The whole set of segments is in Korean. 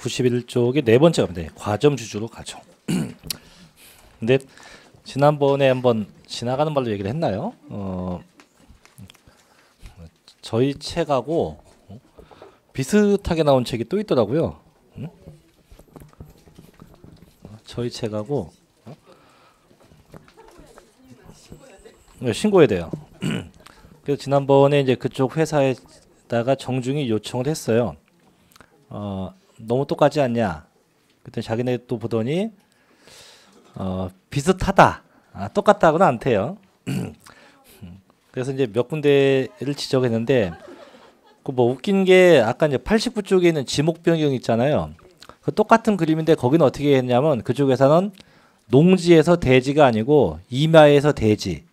91쪽의 네 번째 갑니다. 과점주주로 가죠. 근데 지난번에 한번 지나가는 말로 얘기를 했나요? 저희 책하고 비슷하게 나온 책이 또 있더라고요. 저희 책하고 신고해야 돼요. 그래서 지난번에 이제 그쪽 회사에다가 정중히 요청을 했어요. 너무 똑같지 않냐? 그때 자기네 또 보더니 비슷하다. 똑같다고는 않대요. 그래서 이제 몇 군데를 지적했는데 그 뭐 웃긴 게 아까 이제 89쪽에 있는 지목 변경 있잖아요. 그 똑같은 그림인데 거기는 어떻게 했냐면 그쪽에서는 농지에서 대지가 아니고 임야에서 대지.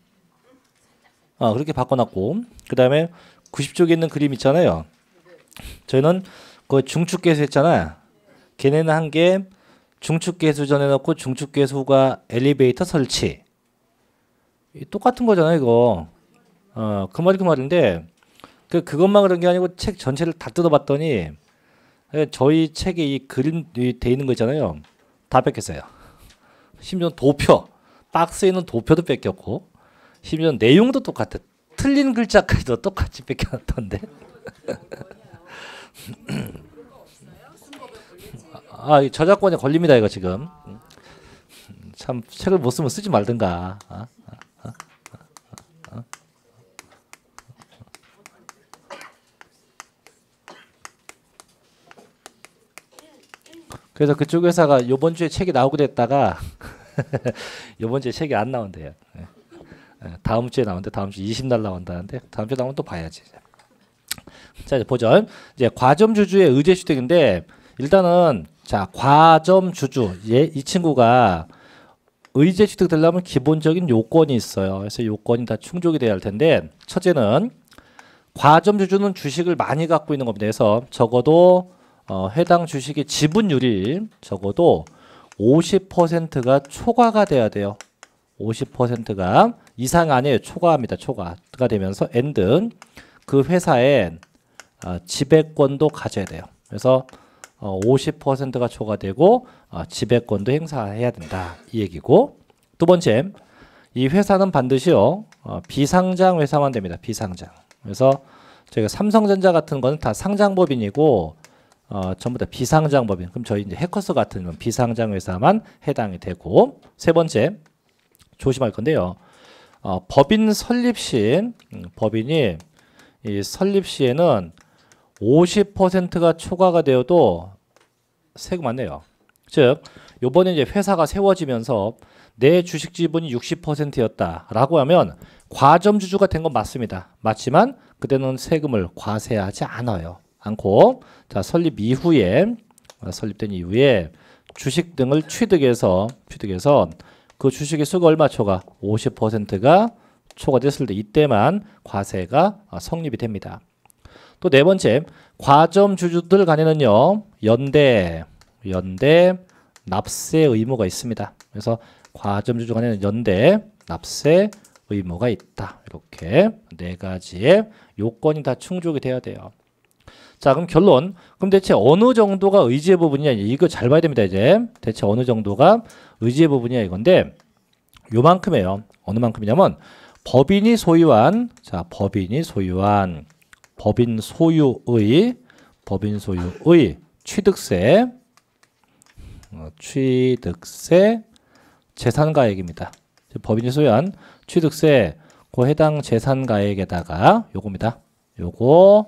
그렇게 바꿔놨고 그 다음에 90쪽에 있는 그림 있잖아요. 저희는 그 중축계수 했잖아요. 걔네는 한 게 중축계수 전해놓고 중축계수가 엘리베이터 설치. 똑같은 거잖아요, 이거. 그 말이 그 말인데 그것만 그런 게 아니고 책 전체를 다 뜯어봤더니 저희 책에 이 그림 돼 있는 거 있잖아요. 다 뺏겼어요. 심지어 도표, 박스에 있는 도표도 뺏겼고 심지어 내용도 똑같아. 틀린 글자까지도 똑같이 뺏겨놨던데. 이 저작권에 걸립니다 이거 지금. 참 책을 못 쓰면 쓰지 말든가. 그래서 그쪽 회사가 요번 주에 책이 나오고 됐다가 요번 주에 책이 안 나온대요. 다음 주에 나오는데 다음 주 20날 나온다는데 다음 주에 나오면 또 봐야지. 자 이제 보죠. 이제 과점주주의 의제취득인데 일단은 자 과점주주 이 친구가 의제취득 되려면 기본적인 요건이 있어요. 그래서 요건이 다 충족이 돼야 할 텐데 첫째는 과점주주는 주식을 많이 갖고 있는 겁니다. 그래서 적어도 해당 주식의 지분율이 적어도 50%가 초과가 돼야 돼요. 50%가 이상 아니에요. 초과합니다. 초과가 되면서 and 그 회사에 지배권도 가져야 돼요. 그래서 50%가 초과되고 지배권도 행사해야 된다. 이 얘기고 두 번째 이 회사는 반드시요 비상장 회사만 됩니다. 비상장. 그래서 저희가 삼성전자 같은 거는 다 상장법인이고 전부 다 비상장법인. 그럼 저희 이제 해커스 같은 비상장 회사만 해당이 되고 세 번째 조심할 건데요. 법인 설립 시 법인이 이 설립 시에는 50%가 초과가 되어도 세금 안 내요. 즉 요번에 이제 회사가 세워지면서 내 주식 지분이 60%였다라고 하면 과점주주가 된 건 맞습니다. 맞지만 그때는 세금을 과세하지 않고 자 설립된 이후에 주식 등을 취득해서 그 주식의 수가 얼마 초과? 50%가 초과됐을 때 이때만 과세가 성립이 됩니다. 또 네 번째 과점주주들 간에는요 연대 납세 의무가 있습니다. 그래서 과점주주 간에는 연대 납세 의무가 있다. 이렇게 네 가지의 요건이 다 충족이 돼야 돼요. 자 그럼 결론. 그럼 대체 어느 정도가 의지의 부분이냐 이거 잘 봐야 됩니다. 이제 대체 어느 정도가 의지의 부분이냐 이건데 요만큼이에요. 어느 만큼이냐면 법인 소유의 취득세 재산가액입니다. 법인이 소유한 취득세 그 해당 재산가액에다가 요겁니다. 요거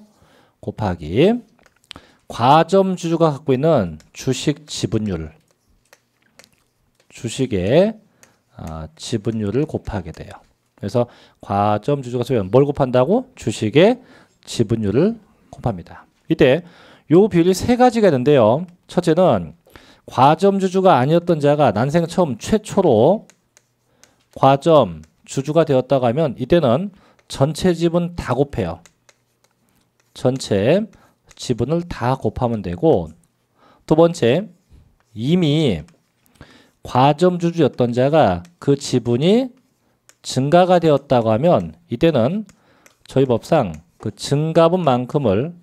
곱하기 과점주주가 갖고 있는 주식 지분율 주식의 지분율을 곱하게 돼요. 그래서 과점주주가 소유한 뭘 곱한다고? 주식의 지분율을 곱합니다. 이때 요 비율이 세 가지가 있는데요. 첫째는 과점주주가 아니었던 자가 난생 처음 최초로 과점주주가 되었다고 하면 이때는 전체 지분 다 곱해요. 전체 지분을 다 곱하면 되고 두 번째 이미 과점주주였던 자가 그 지분이 증가가 되었다고 하면 이때는 저희 법상 그 증가분만큼을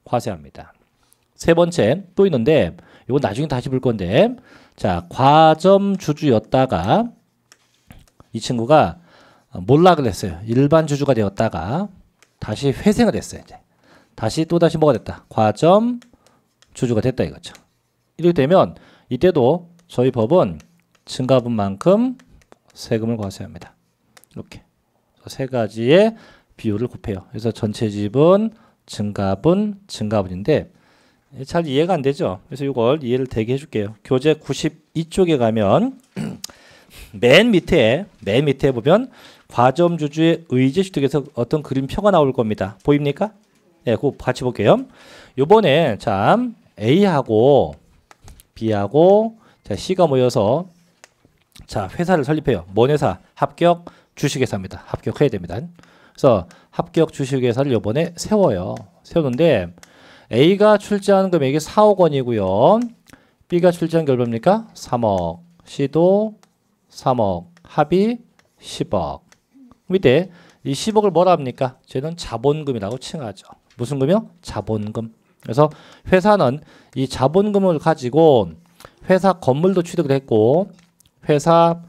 과세합니다. 세 번째 또 있는데 이거 나중에 다시 볼 건데 자 과점 주주였다가 이 친구가 몰락을 했어요. 일반 주주가 되었다가 다시 회생을 했어요. 이제 다시 또다시 뭐가 됐다. 과점 주주가 됐다 이거죠. 이렇게 되면 이때도 저희 법은 증가분만큼 세금을 과세해야 합니다. 이렇게 세 가지의 비율을 곱해요. 그래서 전체 지분, 증가분인데 잘 이해가 안 되죠. 그래서 이걸 이해를 되게 해줄게요. 교재 92쪽에 가면 맨 밑에 보면 과점주주의 의제취득에서 어떤 그림표가 나올 겁니다. 보입니까? 네, 그거 같이 볼게요. 요번에 참 A하고 B하고 자, C가 모여서 자 회사를 설립해요. 뭔 회사? 합격 주식회사입니다. 합격해야 됩니다. 그래서 합격 주식회사를 요번에 세워요. 세우는데 A가 출자한 금액이 4억 원이고요. B가 출자한 게 얼마입니까? 3억. C도 3억. 합이 10억. 밑에 이 10억을 뭐라 합니까? 쟤는 자본금이라고 칭하죠. 무슨 금이요? 자본금. 그래서 회사는 이 자본금을 가지고 회사 건물도 취득을 했고 회사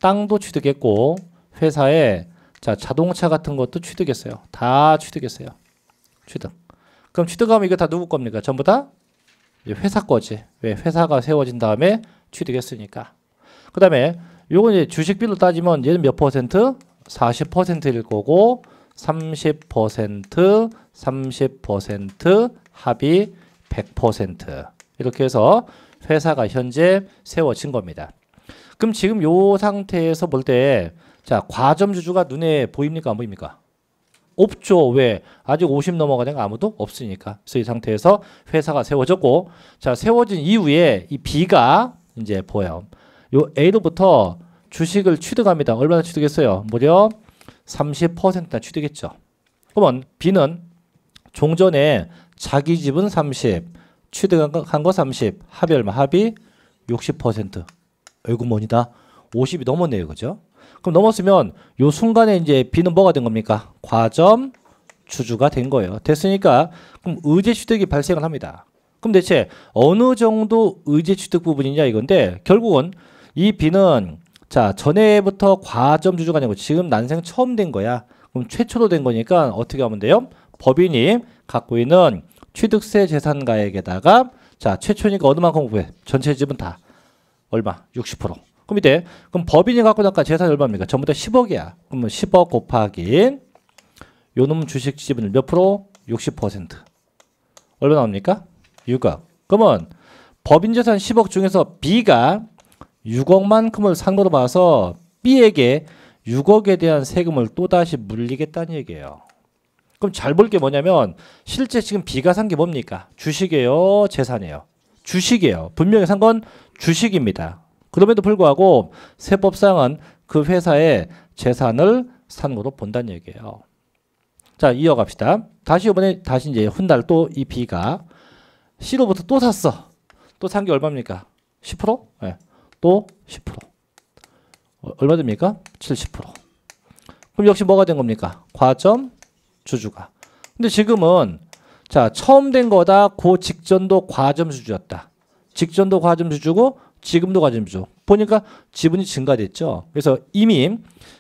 땅도 취득했고 회사에 자 자동차 같은 것도 취득했어요. 다 취득했어요. 취득. 그럼 취득하면 이거 다 누구 겁니까? 전부 다 회사 거지. 왜? 회사가 세워진 다음에 취득했으니까. 그 다음에 요건 이제 주식비로 따지면 얘는 몇 퍼센트? 40%일 거고 30%, 30%, 합이 100% 이렇게 해서 회사가 현재 세워진 겁니다. 그럼 지금 요 상태에서 볼 때 자 과점주주가 눈에 보입니까? 안 보입니까? 없죠. 왜? 아직 50 넘어가는 거 아무도 없으니까. 그래서 이 상태에서 회사가 세워졌고 자 세워진 이후에 이 B가 이제 보여. 요 A로부터 주식을 취득합니다. 얼마나 취득했어요? 무려 30%나 취득했죠. 그러면 B는 종전에 자기 지분 30, 취득한 거 30, 합이 얼마? 합이 60%. 아이고 뭐니다. 50이 넘었네요. 그죠? 그럼 넘었으면 요 순간에 이제 B는 뭐가 된 겁니까? 과점 주주가 된 거예요. 됐으니까 그럼 의제 취득이 발생을 합니다. 그럼 대체 어느 정도 의제 취득 부분이냐 이건데 결국은 이 B는 자 전에부터 과점 주주가 아니고 지금 난생 처음 된 거야. 그럼 최초로 된 거니까 어떻게 하면 돼요? 법인이 갖고 있는 취득세 재산가액에다가 자 최초니까 어느 만큼 구해? 전체 지분 다 얼마? 60%. 그럼 이때 그럼 법인이 갖고 나까 재산이 얼마입니까? 전부 다 10억이야. 그러면 10억 곱하기 요 놈 주식 지분을 몇 프로? 60%. 얼마 나옵니까? 6억. 그러면 법인 재산 10억 중에서 B가 6억만큼을 산 거로 봐서 B에게 6억에 대한 세금을 또다시 물리겠다는 얘기예요. 그럼 잘 볼 게 뭐냐면 실제 지금 B가 산 게 뭡니까? 주식이에요? 재산이에요? 주식이에요. 분명히 산 건 주식입니다. 그럼에도 불구하고 세법상은 그 회사의 재산을 산 거로 본다는 얘기예요. 자, 이어갑시다. 이번에 이제 훗날 또 이 B가 C로부터 또 샀어. 또 산 게 얼마입니까? 10%? 네. 또 10%. 얼마 됩니까? 70%. 그럼 역시 뭐가 된 겁니까? 과점 주주가. 근데 지금은 자, 처음 된 거다. 그 직전도 과점 주주였다. 직전도 과점 주주고 지금도 과점 주주. 보니까 지분이 증가됐죠. 그래서 이미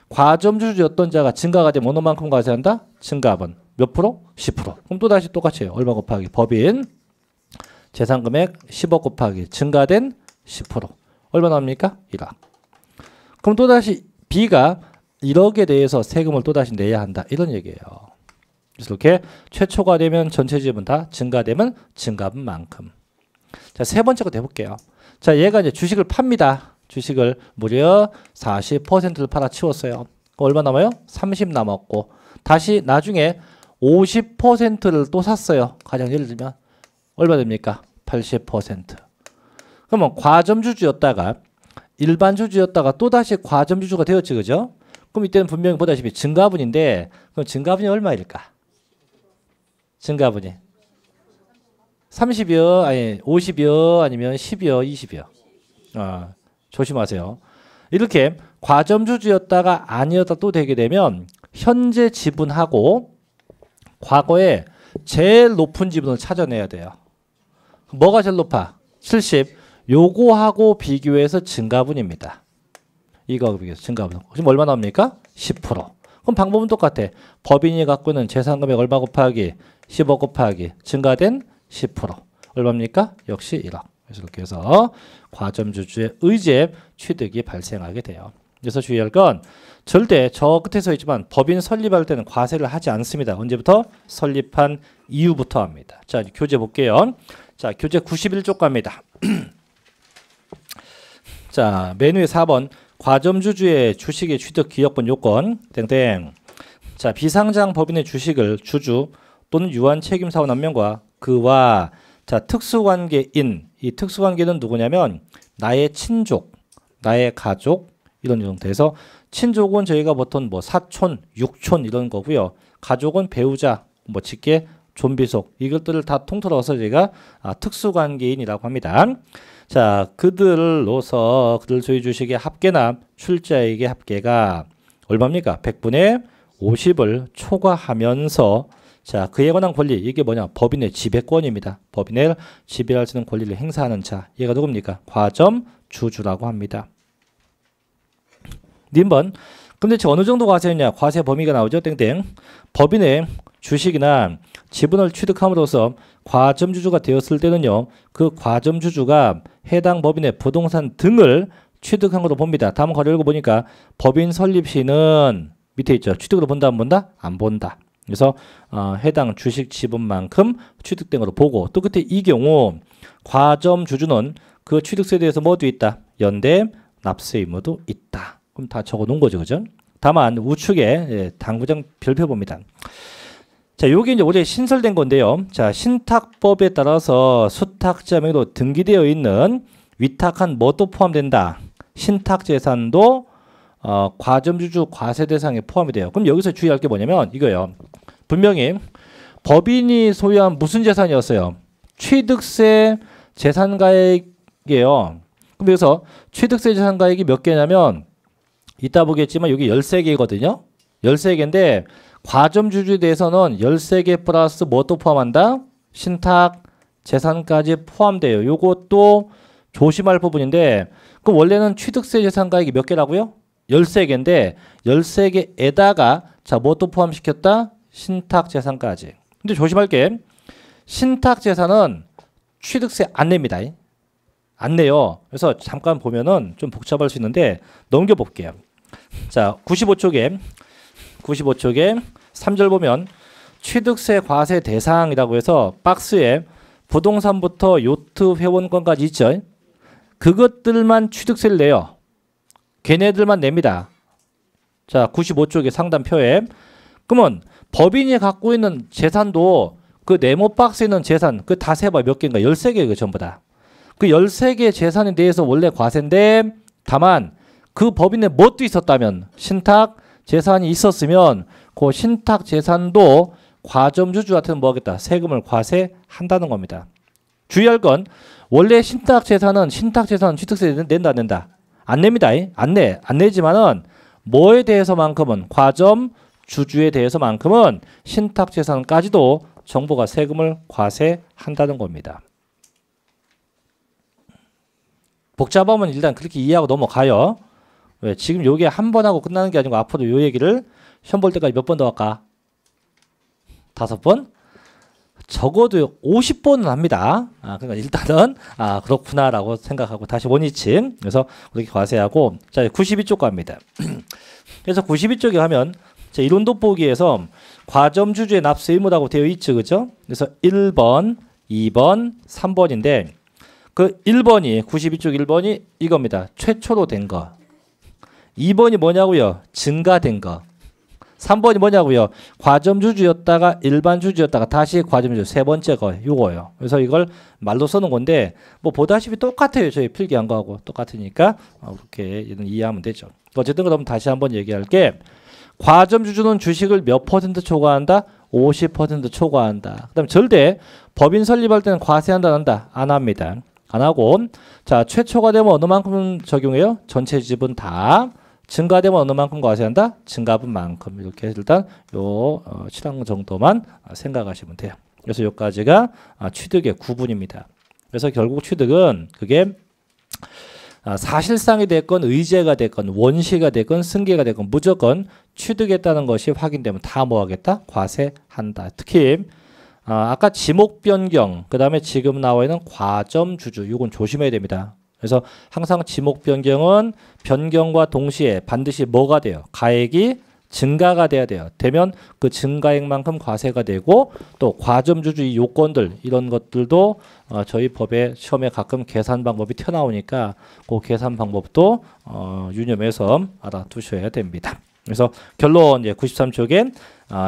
과점 주주였던 자가 증가가 되면 어느 만큼 과세한다? 증가분. 몇 프로? 10%. 그럼 또 다시 똑같이 해요. 얼마 곱하기 법인 재산 금액 10억 곱하기 증가된 10%. 얼마 나옵니까? 1억. 그럼 또다시 B가 1억에 대해서 세금을 또다시 내야 한다. 이런 얘기예요. 그래서 이렇게 최초가 되면 전체 지분 다 증가되면 증가분만큼. 자, 세 번째 거 해볼게요. 자, 얘가 이제 주식을 팝니다. 주식을 무려 40%를 팔아치웠어요. 얼마 남아요? 30 남았고 다시 나중에 50%를 또 샀어요. 가령 예를 들면 얼마 됩니까? 80%. 그러면 과점주주였다가 일반 주주였다가 또다시 과점주주가 되었지, 그죠? 그럼 이때는 분명히 보다시피 증가분인데 그럼 증가분이 얼마일까? 증가분이 30이요? 아니 50이요? 아니면 10이요? 20이요? 조심하세요. 이렇게 과점주주였다가 아니었다 또 되게 되면 현재 지분하고 과거에 제일 높은 지분을 찾아내야 돼요. 뭐가 제일 높아? 70. 요거하고 비교해서 증가분입니다. 이거하고 비교해서 증가분. 지금 얼마 나옵니까? 10%. 그럼 방법은 똑같아. 법인이 갖고 있는 재산금액 얼마 곱하기 15 곱하기 증가된 10%. 얼마입니까? 역시 1억. 그래서 이렇게 해서 과점주주의 의제 취득이 발생하게 돼요. 그래서 주의할 건 절대 저 끝에 서 있지만 법인 설립할 때는 과세를 하지 않습니다. 언제부터? 설립한 이후부터 합니다. 자, 교재 볼게요. 자, 교재 91쪽 갑니다. 자, 메뉴의 4번 과점주주의 주식의 취득 기여권 요건 땡땡. 자, 비상장 법인의 주식을 주주 또는 유한 책임사원 한 명과 그와 자, 특수관계인. 이 특수관계는 누구냐면 나의 친족, 나의 가족 이런 형태에서 친족은 저희가 보통 뭐 사촌, 육촌 이런 거고요. 가족은 배우자, 뭐 직계, 존비속 이것들을 다 통틀어서 저희가 특수관계인이라고 합니다. 자, 그들로서 그들 소유 주식의 합계나 출자액의 합계가 얼마입니까? 100분의 50을 초과하면서 자, 그에 관한 권리 이게 뭐냐? 법인의 지배권입니다. 법인의 지배할 수 있는 권리를 행사하는 자. 얘가 누굽니까? 과점 주주라고 합니다. 님번 근데 어느 정도 과세였냐? 과세 범위가 나오죠. 땡땡. 법인의 주식이나 지분을 취득함으로써 과점주주가 되었을 때는요. 그 과점주주가 해당 법인의 부동산 등을 취득한 것으로 봅니다. 다음 괄호 읽어보니까 법인 설립 시는 밑에 있죠. 취득으로 본다 안 본다? 안 본다. 그래서 해당 주식 지분만큼 취득된 것으로 보고 또 끝에 이 경우 과점주주는 그 취득세에 대해서 뭐도 있다? 연대 납세 의무도 있다. 그럼 다 적어 놓은 거죠. 그죠? 다만 우측에 당구장 별표 봅니다. 자, 요게 이제 올해 신설된 건데요. 자, 신탁법에 따라서 수탁자 명의로 등기되어 있는 위탁한 뭐도 포함된다. 신탁재산도 과점주주 과세 대상에 포함이 돼요. 그럼 여기서 주의할 게 뭐냐면 이거예요. 분명히 법인이 소유한 무슨 재산이었어요? 취득세 재산가액이에요. 그럼 여기서 취득세 재산가액이 몇 개냐면 이따 보겠지만 여기 13개거든요. 13개인데 과점주주에 대해서는 13개 플러스 뭐도 포함한다? 신탁 재산까지 포함돼요. 요것도 조심할 부분인데 그럼 원래는 취득세 재산가액이 몇 개라고요? 13개인데 13개에다가 자 뭐도 포함시켰다? 신탁재산까지. 근데 조심할 게 신탁재산은 취득세 안 냅니다. 안 내요. 그래서 잠깐 보면은 좀 복잡할 수 있는데 넘겨볼게요. 자, 95쪽에 3절 보면 취득세 과세 대상이라고 해서 박스에 부동산부터 요트 회원권까지 있죠. 그것들만 취득세를 내요. 걔네들만 냅니다. 자, 95쪽의 상단표에 그러면 법인이 갖고 있는 재산도 그 네모 박스에 있는 재산 그 다 세봐 몇 개인가? 13개 전부 다. 그 13개 재산에 대해서 원래 과세인데 다만 그 법인에 뭣도 있었다면 신탁 재산이 있었으면 그 신탁 재산도 과점주주한테는 뭐 하겠다? 세금을 과세한다는 겁니다. 주의할 건 원래 신탁 재산은 취득세 낸다 안 낸다? 안 냅니다. 안 내지만은 뭐에 대해서만큼은 과점 주주에 대해서만큼은 신탁 재산까지도 정부가 세금을 과세한다는 겁니다. 복잡하면 일단 그렇게 이해하고 넘어가요. 왜? 지금 요게 한 번 하고 끝나는 게 아니고 앞으로 요 얘기를 시험 볼 때까지 몇 번 더 할까? 5번? 적어도 50번은 합니다. 그러니까 일단은 그렇구나라고 생각하고 다시 원위치. 그래서 그렇게 과세하고 자 92쪽 갑니다. 그래서 92쪽에 하면 자, 이론 돋보기에서 과점주주의 납세 의무라고 되어 있죠. 그죠? 그래서 1번, 2번, 3번인데 그 1번이 92쪽 1번이 이겁니다. 최초로 된 거. 2번이 뭐냐고요? 증가된 거. 3번이 뭐냐고요? 과점주주였다가 일반 주주였다가 다시 과점주주 세 번째 거 요거예요. 그래서 이걸 말로 써놓은 건데 뭐 보다시피 똑같아요. 저희 필기한 거하고 똑같으니까 이렇게 이해하면 되죠. 어쨌든 그럼 다시 한번 얘기할게. 과점주주는 주식을 몇 퍼센트 초과한다? 50% 초과한다. 그 다음에 절대 법인 설립할 때는 과세한다 안 한다? 안 합니다. 안 하고 자 최초가 되면 어느 만큼 적용해요? 전체 지분 다. 증가되면 어느 만큼 과세한다? 증가분만큼. 이렇게 일단 요 7항 정도만 생각하시면 돼요. 그래서 여기까지가 취득의 구분입니다. 그래서 결국 취득은 그게 사실상이 됐건 의제가 됐건 원시가 됐건 승계가 됐건 무조건 취득했다는 것이 확인되면 다 뭐하겠다? 과세한다. 특히 아까 지목 변경, 그 다음에 지금 나와 있는 과점 주주, 이건 조심해야 됩니다. 그래서 항상 지목 변경은 변경과 동시에 반드시 뭐가 돼요? 가액이 증가가 돼야 돼요. 되면 그 증가액만큼 과세가 되고, 또 과점 주주 이 요건들 이런 것들도 저희 법에 시험에 가끔 계산 방법이 튀어나오니까 그 계산 방법도 유념해서 알아두셔야 됩니다. 그래서 결론 이제 93쪽엔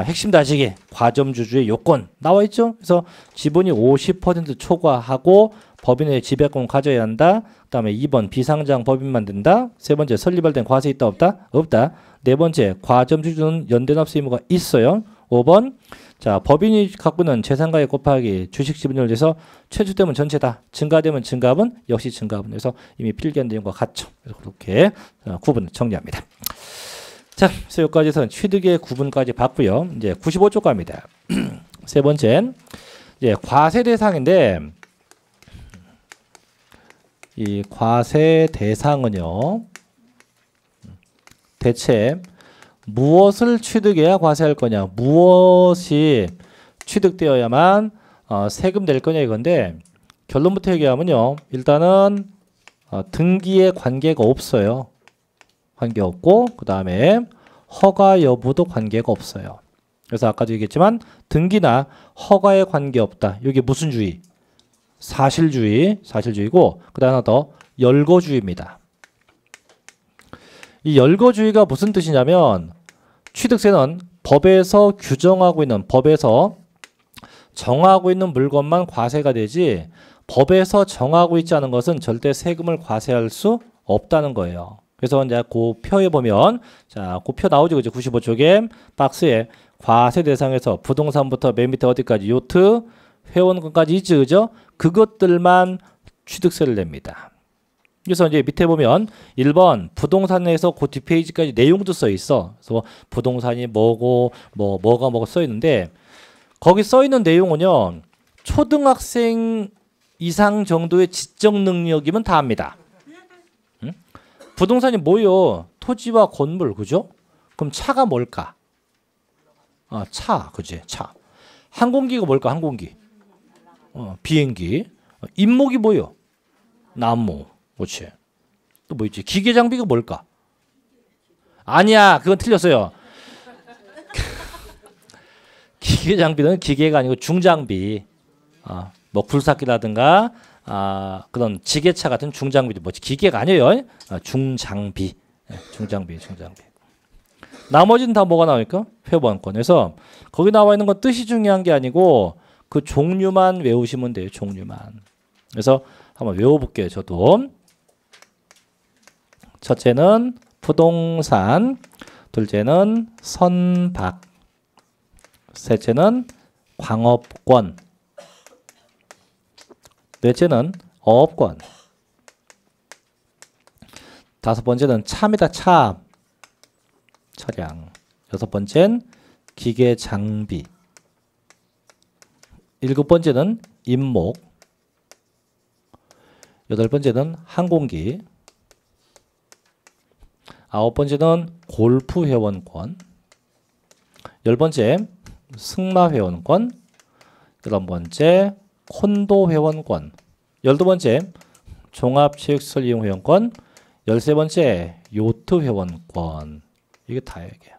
핵심 다지기 과점 주주의 요건 나와 있죠. 그래서 지분이 50% 초과하고 법인의 지배권을 가져야 한다. 그다음에 2번 비상장 법인만 된다. 세 번째 설립할 땐 과세 있다 없다? 없다. 네 번째 과점 주주는 연대납세 의무가 있어요. 5번 자 법인이 갖고 있는 재산가액 곱하기 주식 지분율 돼서 최초되면 전체다. 증가되면 증가분 역시 증가분. 그래서 이미 필기한 내용과 같죠. 그래서 그렇게 구분 정리합니다. 자, 그래서 여기까지는 취득의 구분까지 봤고요. 이제 95쪽 갑니다. 세 번째 이제 과세 대상인데 이 과세 대상은요. 대체 무엇을 취득해야 과세할 거냐, 무엇이 취득되어야만 세금 낼 거냐 이건데 결론부터 얘기하면요. 일단은 등기에 관계가 없어요. 관계없고 그 다음에 허가 여부도 관계가 없어요. 그래서 아까도 얘기했지만 등기나 허가에 관계없다. 이게 무슨 주의? 사실주의고 그 다음 하나 더 열거주의입니다. 이 열거주의가 무슨 뜻이냐면 취득세는 법에서 규정하고 있는, 법에서 정하고 있는 물건만 과세가 되지 법에서 정하고 있지 않은 것은 절대 세금을 과세할 수 없다는 거예요. 그래서 이제 그 표에 보면 자, 그 표 나오죠. 그죠? 95쪽에 박스에 과세 대상에서 부동산부터 맨 밑에 어디까지 요트, 회원권까지 있죠. 그죠? 그것들만 취득세를 냅니다. 그래서 이제 밑에 보면 1번 부동산에서 그 뒷페이지까지 내용도 써 있어. 그래서 부동산이 뭐고 뭐가 써 있는데 거기 써 있는 내용은요. 초등학생 이상 정도의 지적 능력이면 다 합니다. 응? 부동산이 뭐요? 토지와 건물, 그죠? 그럼 차가 뭘까? 차, 그지? 차. 항공기가 뭘까? 항공기. 비행기. 임목이 뭐요? 나무. 그렇지. 또 뭐 있지? 기계 장비가 뭘까? 아니야, 그건 틀렸어요. 기계 장비는 기계가 아니고 중장비. 뭐 굴삭기라든가 그런 지게차 같은 중장비도 뭐지? 기계가 아니에요. 중장비. 중장비. 나머지는 다 뭐가 나오니까? 회원권에서 거기 나와 있는 건 뜻이 중요한 게 아니고 그 종류만 외우시면 돼요. 종류만. 그래서 한번 외워볼게요. 저도. 첫째는 부동산, 둘째는 선박, 셋째는 광업권, 넷째는 어업권, 다섯 번째는 차입니다. 차, 차량, 여섯 번째는 기계 장비, 일곱 번째는 임목, 여덟 번째는 항공기, 아홉 번째는 골프 회원권, 열 번째 승마 회원권, 11번째 콘도 회원권, 12번째 종합체육시설 이용 회원권, 13번째 요트 회원권. 이게 다예요. 이게.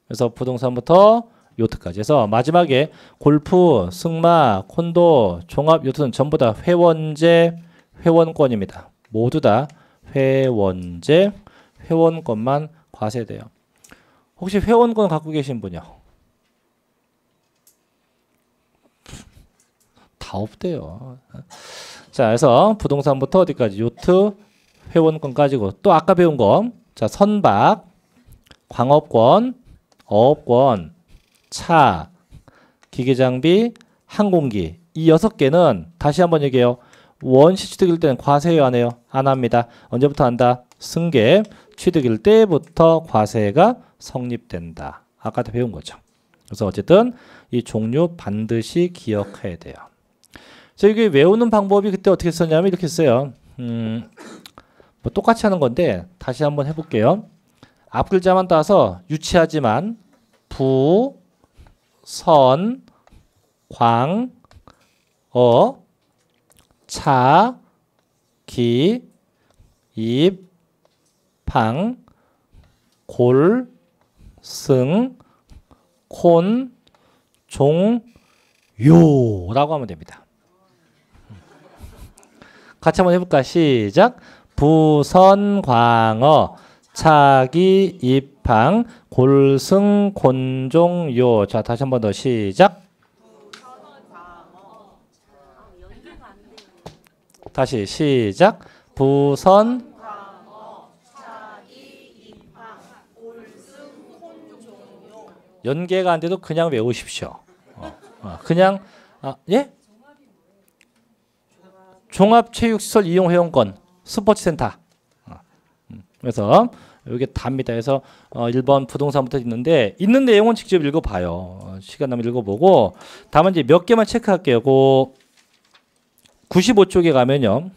그래서 부동산부터 요트까지 해서 마지막에 골프, 승마, 콘도, 종합 요트는 전부 다 회원제 회원권입니다. 모두 다 회원제 회원권만 과세돼요. 혹시 회원권 갖고 계신 분이요? 다 없대요. 자, 그래서 부동산부터 어디까지? 요트 회원권까지고 또 아까 배운 거. 자, 선박, 광업권, 어업권, 차, 기계장비, 항공기. 이 6개는 다시 한번 얘기해요. 원시 취득일 때는 과세요, 안 해요? 안 합니다. 언제부터 한다? 승계 취득일 때부터 과세가 성립된다. 아까도 배운 거죠. 그래서 어쨌든 이 종류 반드시 기억해야 돼요. 자, 이게 외우는 방법이 그때 어떻게 썼냐면 이렇게 써요. 뭐 똑같이 하는 건데 다시 한번 해볼게요. 앞 글자만 따서 유치하지만 부, 선, 광, 차, 기, 입, 방, 골, 승, 콘, 종, 요라고 하면 됩니다. 같이 한번 해볼까? 시작. 부선광어 차기 입항 골승 곤종 요. 자, 다시 한번 더 시작. 다시 시작. 부선 연계가 안 돼도 그냥 외우십시오. 그냥 예? 종합체육시설 이용 회원권 스포츠센터. 그래서 이게 답니다. 그래서 1번 부동산부터 있는데 있는 내용은 직접 읽어봐요. 시간 나면 읽어보고 다만 이제 몇 개만 체크할게요. 그 95쪽에 가면요.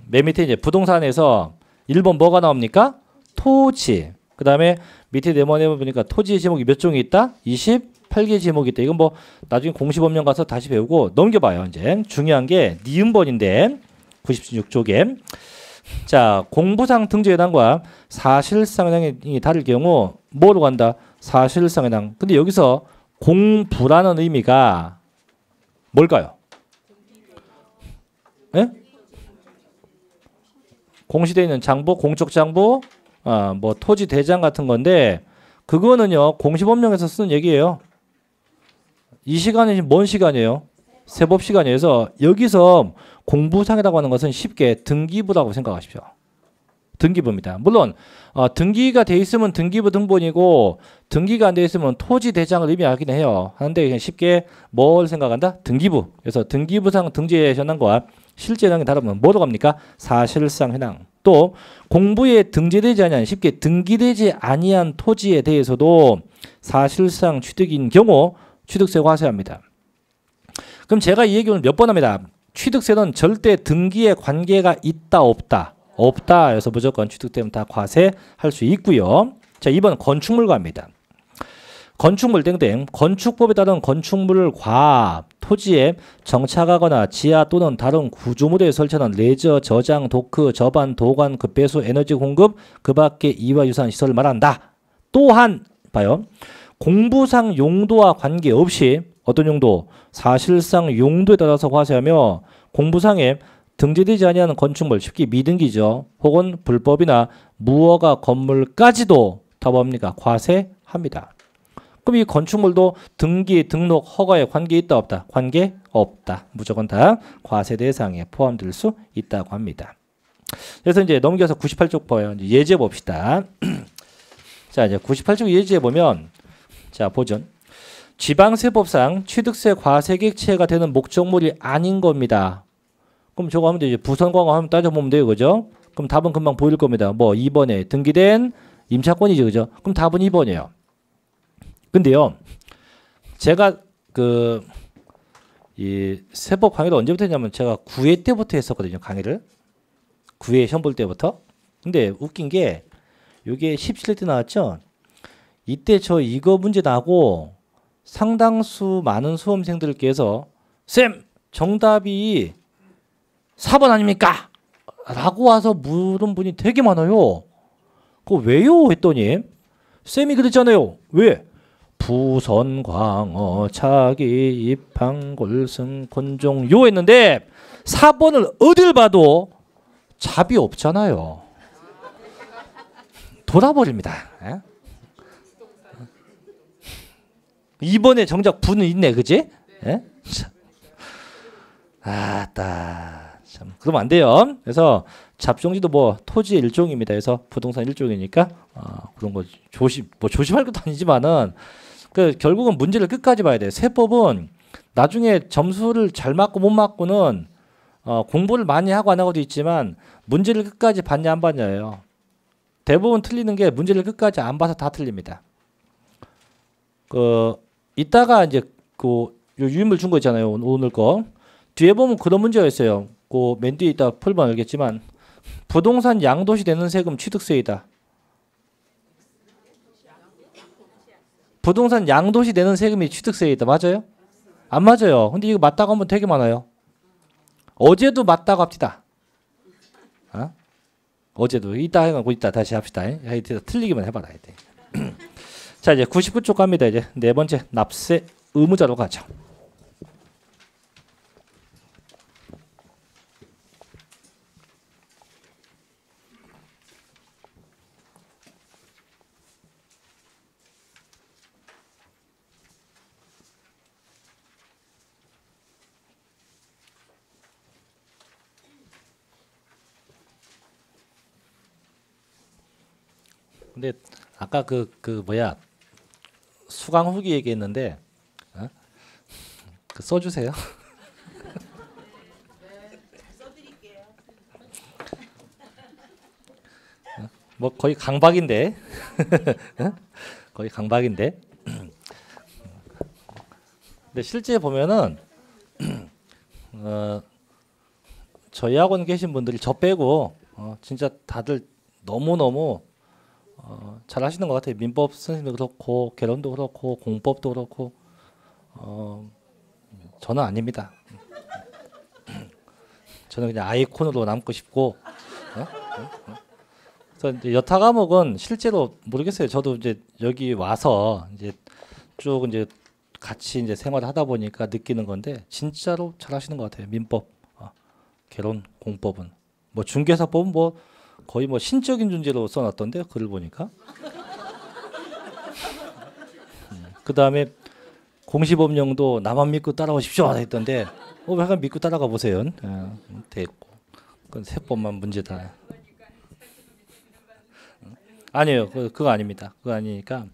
맨 밑에 이제 부동산에서 1번 뭐가 나옵니까? 토지. 그 다음에 밑에 네모네 보니까 토지 제목이 몇 종이 있다? 28개 제목이 있다. 이건 뭐 나중에 공시법령 가서 다시 배우고 넘겨봐요. 이제 중요한 게 니은번인데 96쪽에 자 공부상 등재해당과 사실상 해당이 다를 경우 뭐로 간다? 사실상 해당. 근데 여기서 공부라는 의미가 뭘까요? 예? 공시되어 있는 장부, 공적 장부, 뭐 토지 대장 같은 건데 그거는요 공시법령에서 쓰는 얘기예요. 이 시간이 뭔 시간이에요? 세법 시간이에요. 그래서 여기서 공부상이라고 하는 것은 쉽게 등기부라고 생각하십시오. 등기부입니다. 물론 등기가 돼 있으면 등기부 등본이고 등기가 안 돼 있으면 토지 대장을 의미하긴 해요. 하는데 그냥 쉽게 뭘 생각한다? 등기부. 그래서 등기부상 등재 현황과 실제 현황이 다르면 뭐로 갑니까? 사실상 현황. 또 공부에 등재되지 아니한 쉽게 등기되지 아니한 토지에 대해서도 사실상 취득인 경우 취득세 과세합니다. 그럼 제가 이 얘기를 몇 번 합니다. 취득세는 절대 등기에 관계가 있다 없다. 없다 해서 무조건 취득되면 다 과세할 수 있고요. 자, 2번 건축물 과입니다. 건축물 땡땡 건축법에 따른 건축물을 과 토지에 정착하거나 지하 또는 다른 구조물에 설치하는 레저, 저장, 도크, 저반, 도관, 급배수, 에너지 공급 그 밖의 이와 유사한 시설을 말한다. 또한 봐요. 공부상 용도와 관계없이 어떤 용도? 사실상 용도에 따라서 과세하며 공부상에 등재되지 아니하는 건축물 쉽게 미등기죠. 혹은 불법이나 무허가 건물까지도 다 뭡니까? 과세합니다. 그럼 이 건축물도 등기, 등록, 허가에 관계 있다 없다? 관계 없다. 무조건 다 과세 대상에 포함될 수 있다고 합니다. 그래서 이제 넘겨서 98쪽 봐요. 이제 예제 봅시다. 자, 이제 98쪽 예제 보면 자, 보죠. 지방세법상 취득세 과세객체가 되는 목적물이 아닌 겁니다. 그럼 저거 하면 되죠. 부선광어 하면 따져보면 돼요. 그죠? 그럼 답은 금방 보일 겁니다. 뭐 2번에 등기된 임차권이죠. 그죠? 그럼 답은 2번이에요. 근데요. 제가 이 세법 강의를 언제부터 했냐면 제가 9회 때부터 했었거든요. 강의를. 9회 시험 볼 때부터. 근데 웃긴 게 이게 17회 때 나왔죠. 이때 저 이거 문제 나고 상당수 많은 수험생들께서 쌤 정답이 4번 아닙니까? 라고 와서 물은 분이 되게 많아요. 그거 왜요? 했더니 쌤이 그랬잖아요. 왜? 부선, 광어, 차기, 입항, 골승, 곤종, 요 했는데 4번을 어딜 봐도 답이 없잖아요. 돌아버립니다. 에? 2번에 정작 부는 있네. 그지? 예? 아따 참 그러면 안 돼요. 그래서 잡종지도 뭐 토지의 일종입니다. 그래서 부동산 일종이니까 그런 거 조심할 것도 아니지만은 결국은 문제를 끝까지 봐야 돼요. 세법은 나중에 점수를 잘 맞고 못 맞고는 공부를 많이 하고 안 하고도 있지만 문제를 끝까지 봤냐 안 봤냐예요. 대부분 틀리는 게 문제를 끝까지 안 봐서 다 틀립니다. 이따가 이제 요 유인물 준 거 있잖아요. 오늘 거 뒤에 보면 그런 문제가 있어요. 그 맨 뒤에 있다 풀면 알겠지만 부동산 양도시 내는 세금 취득세이다. 부동산 양도시 내는 세금이 취득세이다. 맞아요? 안 맞아요. 근데 이거 맞다고 하면 되게 많아요. 어제도 맞다고 합시다. 어? 어제도 이따 해가고 이따 다시 합시다. 하여튼 틀리기만 해봐라. 자, 이제 99쪽 갑니다. 이제 네 번째 납세 의무자로 가죠. 근데 아까 그 뭐야 수강 후기 얘기했는데 어? 그 써주세요. 뭐 거의 강박인데 거의 강박인데 근데 실제 보면은 저희 학원 계신 분들이 저 빼고 진짜 다들 너무너무 잘 하시는 것 같아요. 민법 선생님도 그렇고 개론도 그렇고 공법도 그렇고 저는 아닙니다. 저는 그냥 아이콘으로 남고 싶고 그래서 이제 여타 과목은 실제로 모르겠어요. 저도 이제 여기 와서 이제 쭉 이제 같이 이제 생활을 하다 보니까 느끼는 건데 진짜로 잘 하시는 것 같아요. 민법, 개론, 공법은 뭐 중개사법은 뭐 거의 뭐 신적인 존재로 써놨던데 글을 보니까 그 다음에 공시법령도 나만 믿고 따라오십시오 했던데 약간 믿고 따라가 보세요. 됐고 그건 세법만 문제다. 아니에요. 그거 아닙니다. 그거 아니니까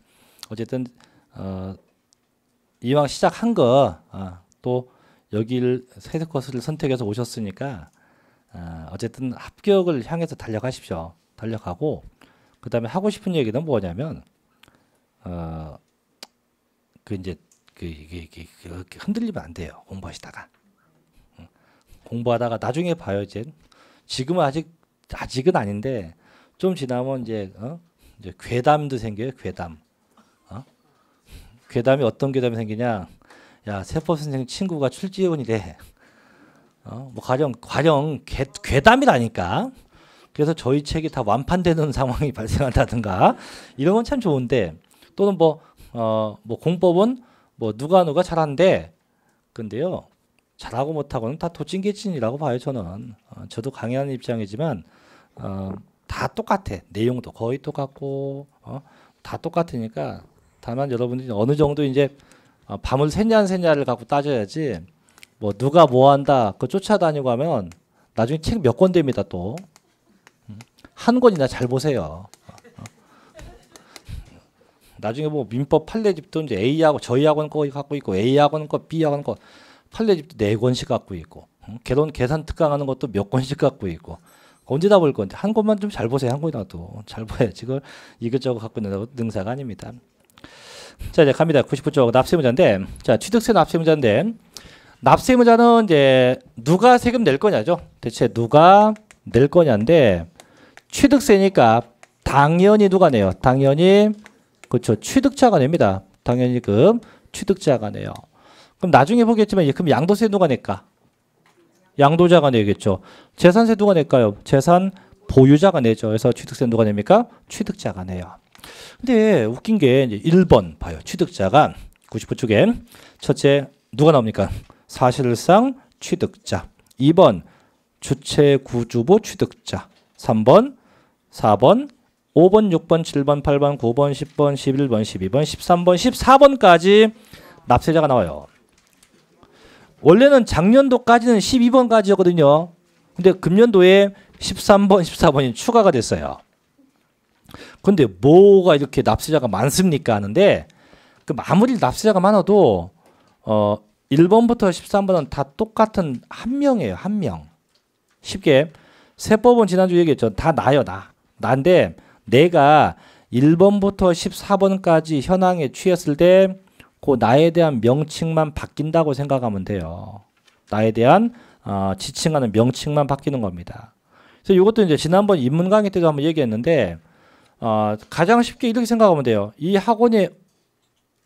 어쨌든 이왕 시작한 거 또 여기를 새 코스를 선택해서 오셨으니까 어쨌든 합격을 향해서 달려가십시오. 달려가고 그 다음에 하고 싶은 얘기는 뭐냐면 이제 이게 흔들리면 안 돼요. 공부하시다가 공부하다가 나중에 봐요. 지금은 아직은 아닌데 좀 지나면 이제 괴담도 생겨요. 괴담. 괴담이 어떤 괴담이 생기냐? 야, 세법 선생 친구가 출지원이래. 뭐 가령 괴담이라니까. 그래서 저희 책이 다 완판되는 상황이 발생한다든가 이런 건 참 좋은데 또는 뭐 공법은 뭐 누가 잘한대. 근데요 잘하고 못하고는 다 도찐개찐이라고 봐요. 저는 저도 강의하는 입장이지만 다 똑같아. 내용도 거의 똑같고 다 똑같으니까 다만 여러분들이 어느 정도 이제 밤을 새냐 안 새냐를 갖고 따져야지 뭐 누가 뭐 한다 그거 쫓아다니고 하면 나중에 책 몇 권 됩니다. 또 한 권이나 잘 보세요. 나중에 뭐 민법 판례집도 이제 A하고 저희 학원 거 갖고 있고 A 학원 거 B 학원 거 판례집도 4권씩 갖고 있고 개론 계산 특강하는 것도 몇 권씩 갖고 있고 언제 다 볼 건데 한 권만 좀 잘 보세요. 한 권이라도 잘 봐야지. 그걸 이것저것 갖고 있는 능사가 아닙니다. 자, 이제 갑니다. 99쪽 납세의무자인데, 자, 취득세 납세의무자인데, 납세의무자는 이제 누가 세금 낼 거냐죠. 대체 누가 낼 거냐인데, 취득세니까 당연히 누가 내요. 당연히 그렇죠. 취득자가 냅니다. 당연히 취득자가 내요. 그럼 나중에 보겠지만 그럼 양도세 누가 낼까? 양도자가 내겠죠. 재산세 누가 낼까요? 재산 보유자가 내죠. 그래서 취득세 누가 냅니까? 취득자가 내요. 근데 웃긴 게 이제 1번 봐요. 취득자가 99쪽에 첫째 누가 나옵니까? 사실상 취득자. 2번 주체구주부 취득자. 3번 4번 5번 6번 7번 8번 9번 10번 11번 12번 13번 14번까지 납세자가 나와요. 원래는 작년도까지는 12번까지였거든요. 근데 금년도에 13번 14번이 추가가 됐어요. 근데 뭐가 이렇게 납세자가 많습니까 하는데 아무리 납세자가 많아도 1번부터 13번은 다 똑같은 한 명이에요. 한 명. 쉽게 세법은 지난주 얘기했죠. 다 나요. 나인데 내가 1번부터 14번까지 현황에 취했을 때 그 나에 대한 명칭만 바뀐다고 생각하면 돼요. 나에 대한 지칭하는 명칭만 바뀌는 겁니다. 그래서 이것도 이제 지난번 입문 강의 때도 한번 얘기했는데 가장 쉽게 이렇게 생각하면 돼요. 이 학원에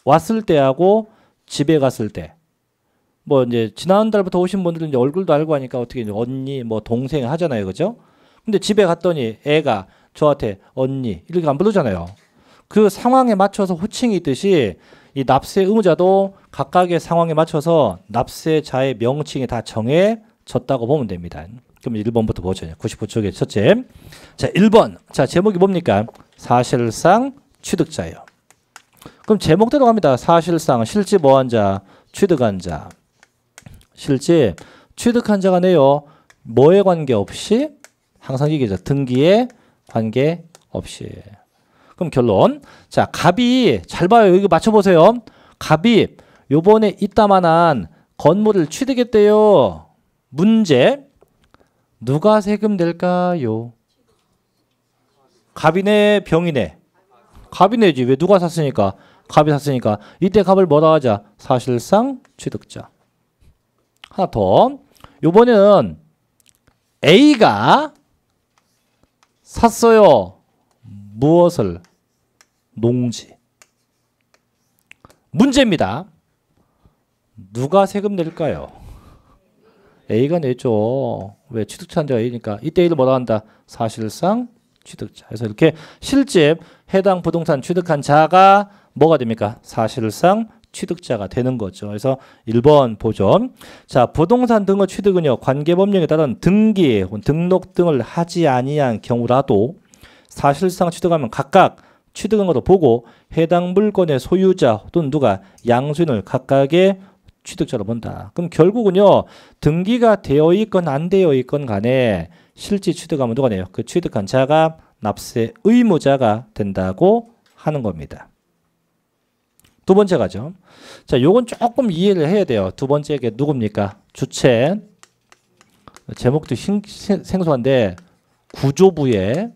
왔을 때하고 집에 갔을 때, 뭐 이제 지난달부터 오신 분들은 이제 얼굴도 알고 하니까 어떻게 이제 언니, 뭐 동생 하잖아요, 그죠? 근데 집에 갔더니 애가 저한테 언니 이렇게 안 부르잖아요. 그 상황에 맞춰서 호칭이 있듯이 이 납세 의무자도 각각의 상황에 맞춰서 납세자의 명칭이 다 정해졌다고 보면 됩니다. 그럼 1번부터 보죠. 99쪽에 첫째. 자, 1번. 자, 제목이 뭡니까? 사실상 취득자예요. 그럼 제목대로 갑니다. 사실상 실제 뭐한 자, 취득한 자. 실제 취득한 자가 네요. 뭐에 관계없이 항상 얘기하죠. 등기에 관계없이. 그럼 결론. 자, 갑이 잘 봐요. 이거 맞춰보세요. 갑이 요번에 이따만한 건물을 취득했대요. 문제. 누가 세금 낼까요? 갑이네 병이네? 갑이 내지. 왜 누가 샀으니까? 갑이 샀으니까. 이때 갑을 뭐라 하자? 사실상 취득자. 하나 더. 요번에는 A가 샀어요. 무엇을? 농지. 문제입니다. 누가 세금 낼까요? A가 내죠. 왜? 취득자인자 A니까. 이때 A를 뭐라 한다? 사실상 취득자. 그래서 이렇게 실제 해당 부동산 취득한 자가 뭐가 됩니까? 사실상 취득자가 되는 거죠. 그래서 1번 보죠. 자, 부동산 등의 취득은요. 관계법령에 따른 등기, 등록 등을 하지 아니한 경우라도 사실상 취득하면 각각 취득한 것으로 보고 해당 물건의 소유자 또는 누가 양수인을 각각의 취득자로 본다. 그럼 결국은요. 등기가 되어 있건 안 되어 있건 간에 실제 취득하면 누가 내요? 그 취득한 자가 납세 의무자가 된다고 하는 겁니다. 두 번째 가죠. 자, 요건 조금 이해를 해야 돼요. 두 번째가 누굽니까? 주체. 제목도 생소한데 구조부에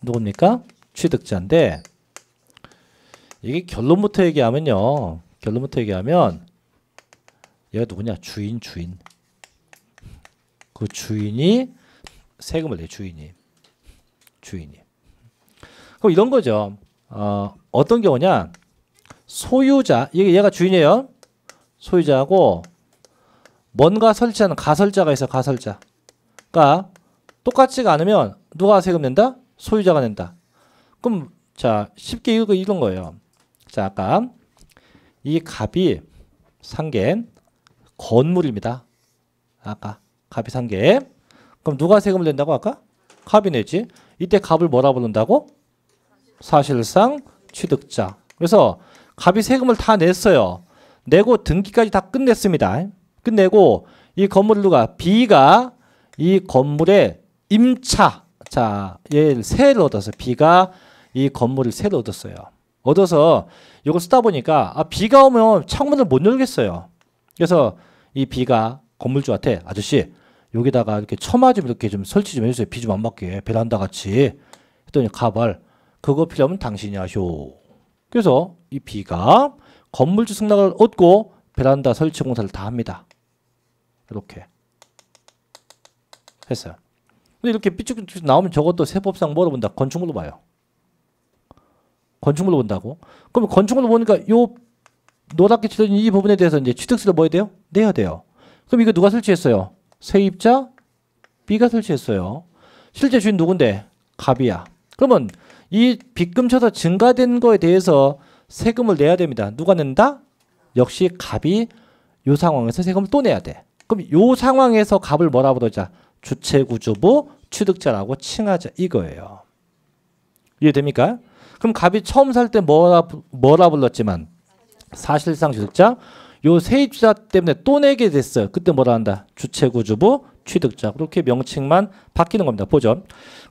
누굽니까? 취득자인데 이게 결론부터 얘기하면요. 결론부터 얘기하면 얘가 누구냐? 주인. 그 주인이 세금을 내. 주인이. 그럼 이런 거죠. 어떤 경우냐? 소유자, 얘가 주인이에요. 소유자하고 뭔가 설치하는 가설자가 있어. 가설자가 똑같지가 않으면 누가 세금 낸다? 소유자가 낸다. 그럼 자, 쉽게 이런 거예요. 자, 아까 이 갑이 산 게 건물입니다. 아까 갑이 산 게. 그럼 누가 세금을 낸다고 아까? 갑이 내지. 이때 갑을 뭐라 부른다고? 사실상 취득자. 그래서 갑이 세금을 다 냈어요. 내고 등기까지 다 끝냈습니다. 끝내고 이 건물을 누가? B가 이 건물에 임차. 자, 얘 세를 얻었어요. B가 이 건물을 세를 얻었어요. 얻어서 이걸 쓰다 보니까 비가 오면 창문을 못 열겠어요. 그래서 이 B가 건물주한테 아저씨 여기다가 이렇게 처마 좀 이렇게 좀 설치 좀 해주세요. 비 좀 안 맞게 베란다 같이. 했더니 갑을 그거 필요하면 당신이 하쇼. 그래서 이 B가 건물주 승낙을 얻고 베란다 설치 공사를 다 합니다. 이렇게 했어요. 근데 이렇게 삐쭉삐쭉 나오면 저것도 세법상 뭐로 본다? 건축물로 봐요. 건축물로 본다고? 그럼 건축물로 보니까 요 노랗게 칠해진 이 부분에 대해서 이제 취득세를 뭐 해야 돼요? 내야 돼요. 그럼 이거 누가 설치했어요? 세입자 B가 설치했어요. 실제 주인 누군데? 갑이야. 그러면 이 빚금 쳐서 증가된 거에 대해서 세금을 내야 됩니다. 누가 낸다? 역시 갑이 요 상황에서 세금을 또 내야 돼. 그럼 요 상황에서 갑을 뭐라 부르자? 주체구주부 취득자라고 칭하자 이거예요. 이해됩니까? 그럼 갑이 처음 살 때 뭐라 불렀지만 사실상 취득자. 요 세입자 때문에 또 내게 됐어요. 그때 뭐라 한다? 주체구주부 취득자. 그렇게 명칭만 바뀌는 겁니다. 보죠.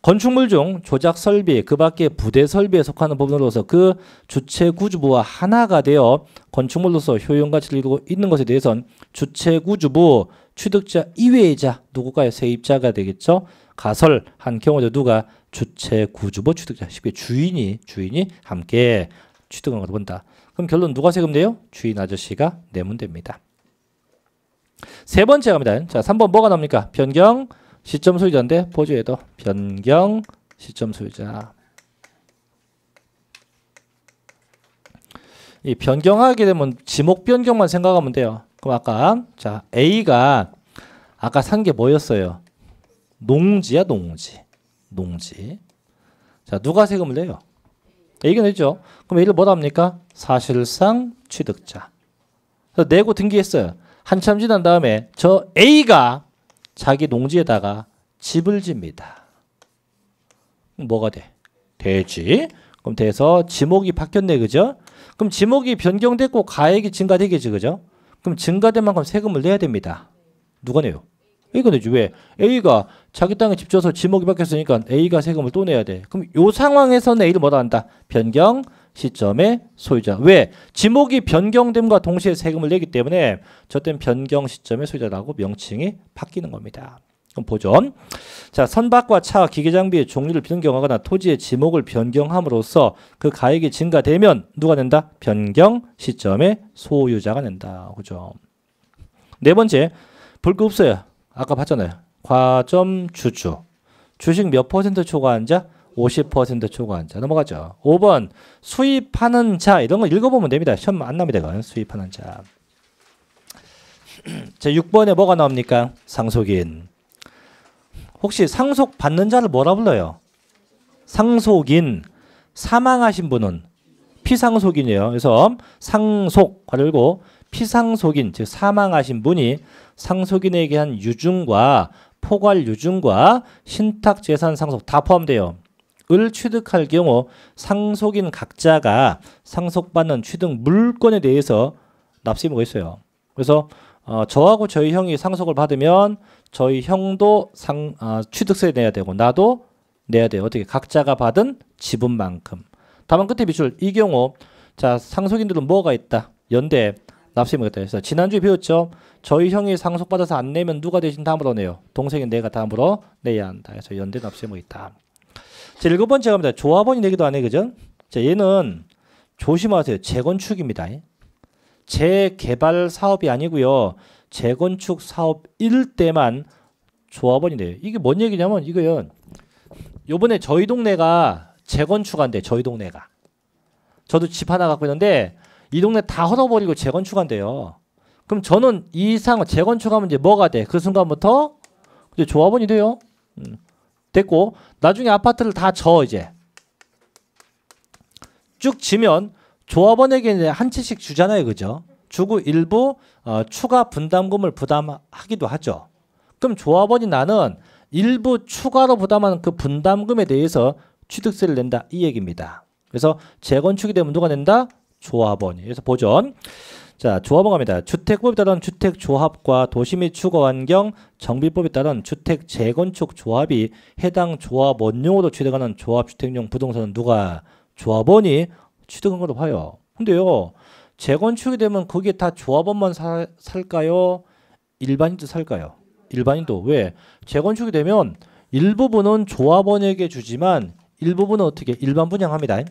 건축물 중 조작 설비, 그 밖에 부대 설비에 속하는 부분으로서 그 주체구주부와 하나가 되어 건축물로서 효용가치를 이루고 있는 것에 대해서는 주체구주부 취득자 이외의 자, 누구가요? 세입자가 되겠죠. 가설한 경우도 누가? 주체구주부 취득자. 쉽게 주인이 함께 취득한 것을 본다. 그럼 결론 누가 세금 내요? 주인 아저씨가 내면 됩니다. 세 번째 갑니다. 자, 3번 뭐가 나옵니까? 변경 시점 소유자인데 보조에도 변경 시점 소유자. 이 변경하게 되면 지목 변경만 생각하면 돼요. 그럼 아까 자 A가 아까 산 게 뭐였어요? 농지야 농지. 농지. 자 누가 세금을 내요? A가 내죠. 그럼 A를 뭐라 합니까? 사실상 취득자. 그래서 내고 등기했어요. 한참 지난 다음에 저 A가 자기 농지에다가 집을 집니다. 뭐가 돼? 되지. 그럼 돼서 지목이 바뀌었네, 그죠? 그럼 지목이 변경됐고 가액이 증가되겠지, 그죠? 그럼 증가된 만큼 세금을 내야 됩니다. 누가 내요? A가 내죠. 왜? A가 자기 땅에 집 줘서 지목이 바뀌었으니까 A가 세금을 또 내야 돼. 그럼 이 상황에서는 A를 뭐라 한다? 변경 시점의 소유자. 왜? 지목이 변경됨과 동시에 세금을 내기 때문에 저땐 변경 시점의 소유자라고 명칭이 바뀌는 겁니다. 그럼 보죠. 자, 선박과 차, 기계장비의 종류를 변경하거나 토지의 지목을 변경함으로써 그 가액이 증가되면 누가 낸다? 변경 시점의 소유자가 낸다. 그죠? 네 번째, 볼 거 없어요. 아까 봤잖아요. 과점 주주. 주식 몇 퍼센트 초과한자? 50% 초과한자. 넘어가죠. 5번, 수입하는 자. 이런 거 읽어보면 됩니다. 시험 안 납니다. 이건. 수입하는 자. 자, 6번에 뭐가 나옵니까? 상속인. 혹시 상속받는 자를 뭐라 불러요? 상속인. 사망하신 분은 피상속인이에요. 그래서 상속, 괄호 피상속인, 즉 사망하신 분이 상속인에게 한 유증과 포괄 유증과 신탁재산 상속 다 포함돼요. 을 취득할 경우 상속인 각자가 상속받는 취득 물건에 대해서 납세 의무가 있어요. 그래서 저하고 저희 형이 상속을 받으면 저희 형도 취득세 내야 되고 나도 내야 돼요. 어떻게? 각자가 받은 지분만큼. 다만 끝에 비출 이 경우 자 상속인들은 뭐가 있다? 연대 납세 의무가 있다. 그래서 지난주에 배웠죠. 저희 형이 상속받아서 안 내면 누가 대신 다음으로 내요? 동생인 내가 다음으로 내야 한다. 그래서 연대 납세 의무가 있다. 자, 7번째 갑니다. 조합원이 내기도 안 해, 그죠? 자, 얘는 조심하세요. 재건축입니다. 재개발 사업이 아니고요. 재건축 사업일 때만 조합원이 내요. 이게 뭔 얘기냐면 이거요. 요번에 저희 동네가 재건축한대. 저희 동네가. 저도 집 하나 갖고 있는데 이 동네 다 헐어버리고 재건축한대요. 그럼 저는 이 이상 재건축하면 이제 뭐가 돼? 그 순간부터 이제 조합원이 돼요. 됐고 나중에 아파트를 다 져 이제 쭉 지면 조합원에게 이제 한 채씩 주잖아요, 그죠? 주고 일부 추가 분담금을 부담하기도 하죠. 그럼 조합원이 나는 일부 추가로 부담하는 그 분담금에 대해서 취득세를 낸다 이 얘기입니다. 그래서 재건축이 되면 누가 낸다? 조합원이. 그래서 보전. 자, 조합원 갑니다. 주택법에 따른 주택조합과 도시 및 주거환경 정비법에 따른 주택 재건축 조합이 해당 조합 원용으로 취득하는 조합주택용 부동산은 누가? 조합원이 취득한 걸로 봐요. 근데요, 재건축이 되면 거기에 다 조합원만 살까요? 일반인도 살까요? 일반인도. 왜? 재건축이 되면 일부분은 조합원에게 주지만 일부분은 어떻게? 일반 분양합니다.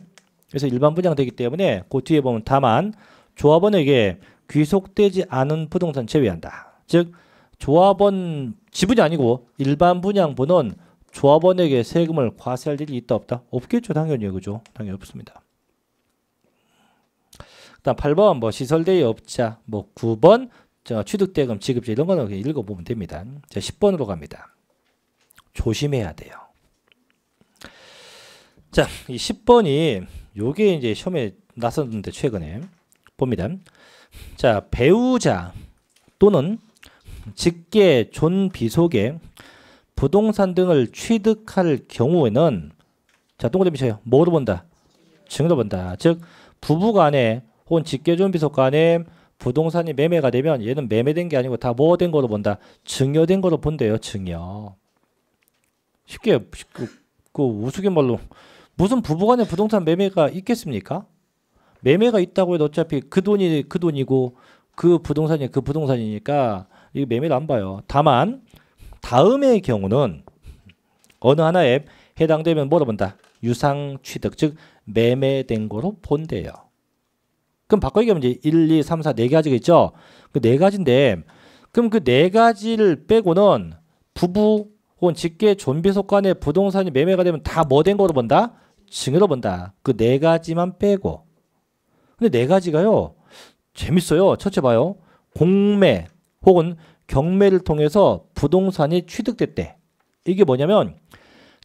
그래서 일반 분양되기 때문에 그 뒤에 보면 다만 조합원에게 귀속되지 않은 부동산 제외한다. 즉 조합원 지분이 아니고 일반 분양분은 조합원에게 세금을 과세할 일이 있다 없다? 없겠죠. 당연히. 그죠? 당연히 없습니다. 그다음 8번 뭐 시설대의 업자, 뭐 9번 취득대금 지급자 이런 거는 읽어보면 됩니다. 자, 10번으로 갑니다. 조심해야 돼요. 자, 이 10번이 요게 이제 시험에 나섰는데 최근에 봅니다. 자, 배우자 또는 직계, 존비속에 부동산 등을 취득할 경우에는 자, 동그라미 쳐요. 뭐로 본다? 증여로 본다. 즉 부부간에 혹은 직계, 존비속 간에 부동산이 매매가 되면 얘는 매매된 게 아니고 다 뭐 된 거로 본다? 증여된 거로 본대요. 증여. 쉽게 그 우스갯말로 무슨 부부간에 부동산 매매가 있겠습니까? 매매가 있다고 해도 어차피 그 돈이 그 돈이고 그 부동산이 그 부동산이니까 이 매매를 안 봐요. 다만 다음의 경우는 어느 하나에 해당되면 뭐로 본다? 유상 취득, 즉 매매된 거로 본대요. 그럼 바꿔 얘기하면 이제 1, 2, 3, 4 네 가지가 있죠. 그 네 가지인데 그럼 그 네 가지를 빼고는 부부 혹은 직계 존비속 간의 부동산이 매매가 되면 다 뭐 된 거로 본다? 증여로 본다. 그 네 가지만 빼고. 근데 네 가지가요. 재밌어요. 첫째 봐요. 공매 혹은 경매를 통해서 부동산이 취득됐대. 이게 뭐냐면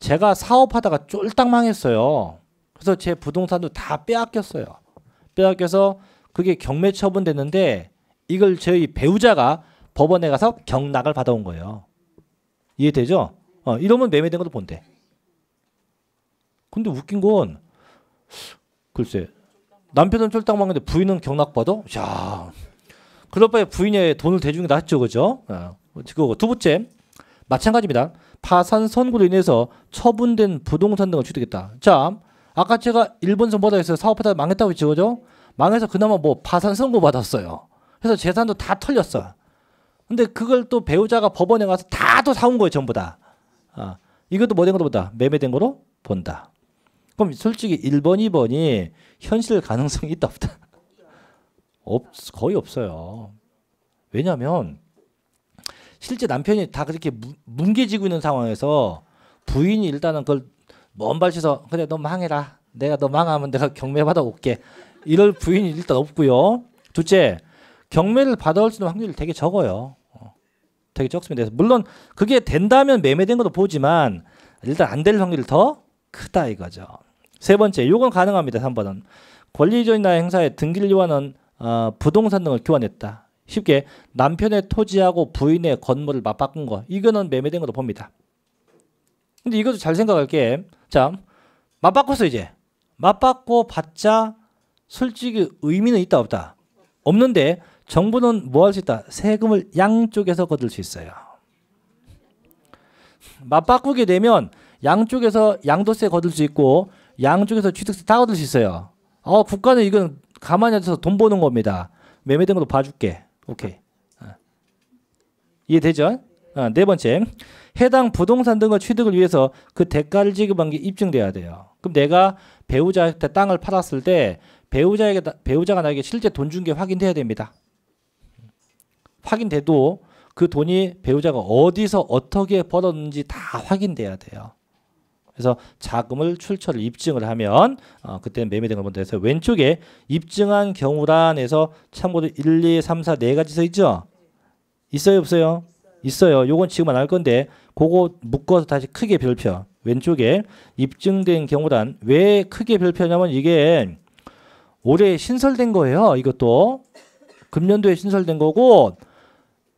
제가 사업하다가 쫄딱 망했어요. 그래서 제 부동산도 다 빼앗겼어요. 빼앗겨서 그게 경매 처분됐는데 이걸 저희 배우자가 법원에 가서 경락을 받아온 거예요. 이해되죠? 이러면 매매된 것도 본대. 근데 웃긴 건 글쎄 남편은 쫄딱 망했는데 부인은 경락받아? 야, 그럴 바에 부인의 돈을 대주는 게 낫죠, 그죠? 그거고. 두 번째, 마찬가지입니다. 파산 선고로 인해서 처분된 부동산 등을 취득했다. 자, 아까 제가 일본서 뭐라 했어요? 사업하다가 망했다고 했죠, 그죠? 망해서 그나마 뭐 파산 선고 받았어요. 그래서 재산도 다 털렸어. 근데 그걸 또 배우자가 법원에 가서 다 또 사온 거예요, 전부 다. 이것도 뭐 된 거로 본다? 매매된 거로 본다. 그럼 솔직히 1번, 2번이 현실 가능성이 있다 없다? 거의 없어요. 왜냐하면 실제 남편이 다 그렇게 뭉개지고 있는 상황에서 부인이 일단은 그걸 먼 발치서 그래 너 망해라. 내가 너 망하면 내가 경매 받아올게. 이럴 부인이 일단 없고요. 둘째, 경매를 받아올 수 있는 확률이 되게 적어요. 되게 적습니다. 물론 그게 된다면 매매된 것도 보지만 일단 안 될 확률이 더 크다 이거죠. 세 번째, 이건 가능합니다. 3번은 권리이전이나 행사에 등기를 요하는 부동산 등을 교환했다. 쉽게 남편의 토지하고 부인의 건물을 맞바꾼 거. 이거는 매매된 것도 봅니다. 근데 이것도 잘 생각할게. 자, 맞바꿨어 이제. 맞바꿔 봤자 솔직히 의미는 있다 없다? 없는데 정부는 뭐 할 수 있다? 세금을 양쪽에서 거둘 수 있어요. 맞바꾸게 되면 양쪽에서 양도세 거둘 수 있고 양쪽에서 취득세 다 거둘 수 있어요. 국가는 이건 가만히 앉아서 돈 버는 겁니다. 매매된 것도 봐줄게. 오케이. 이해되죠? 네 번째, 해당 부동산 등의 취득을 위해서 그 대가를 지급한 게 입증돼야 돼요. 그럼 내가 배우자한테 땅을 팔았을 때 배우자가 나에게 실제 돈 준 게 확인돼야 됩니다. 확인돼도 그 돈이 배우자가 어디서 어떻게 벌었는지 다 확인돼야 돼요. 그래서 자금을 출처를 입증을 하면 그때는 매매된 걸 본다 해서 왼쪽에 입증한 경우란에서 참고로 1, 2, 3, 4 네 가지 써 있죠? 있어요 없어요? 있어요. 요건 지금 안 할 건데 그거 묶어서 다시 크게 별표. 왼쪽에 입증된 경우란 왜 크게 별표냐면 이게 올해 신설된 거예요. 이것도 금년도에 신설된 거고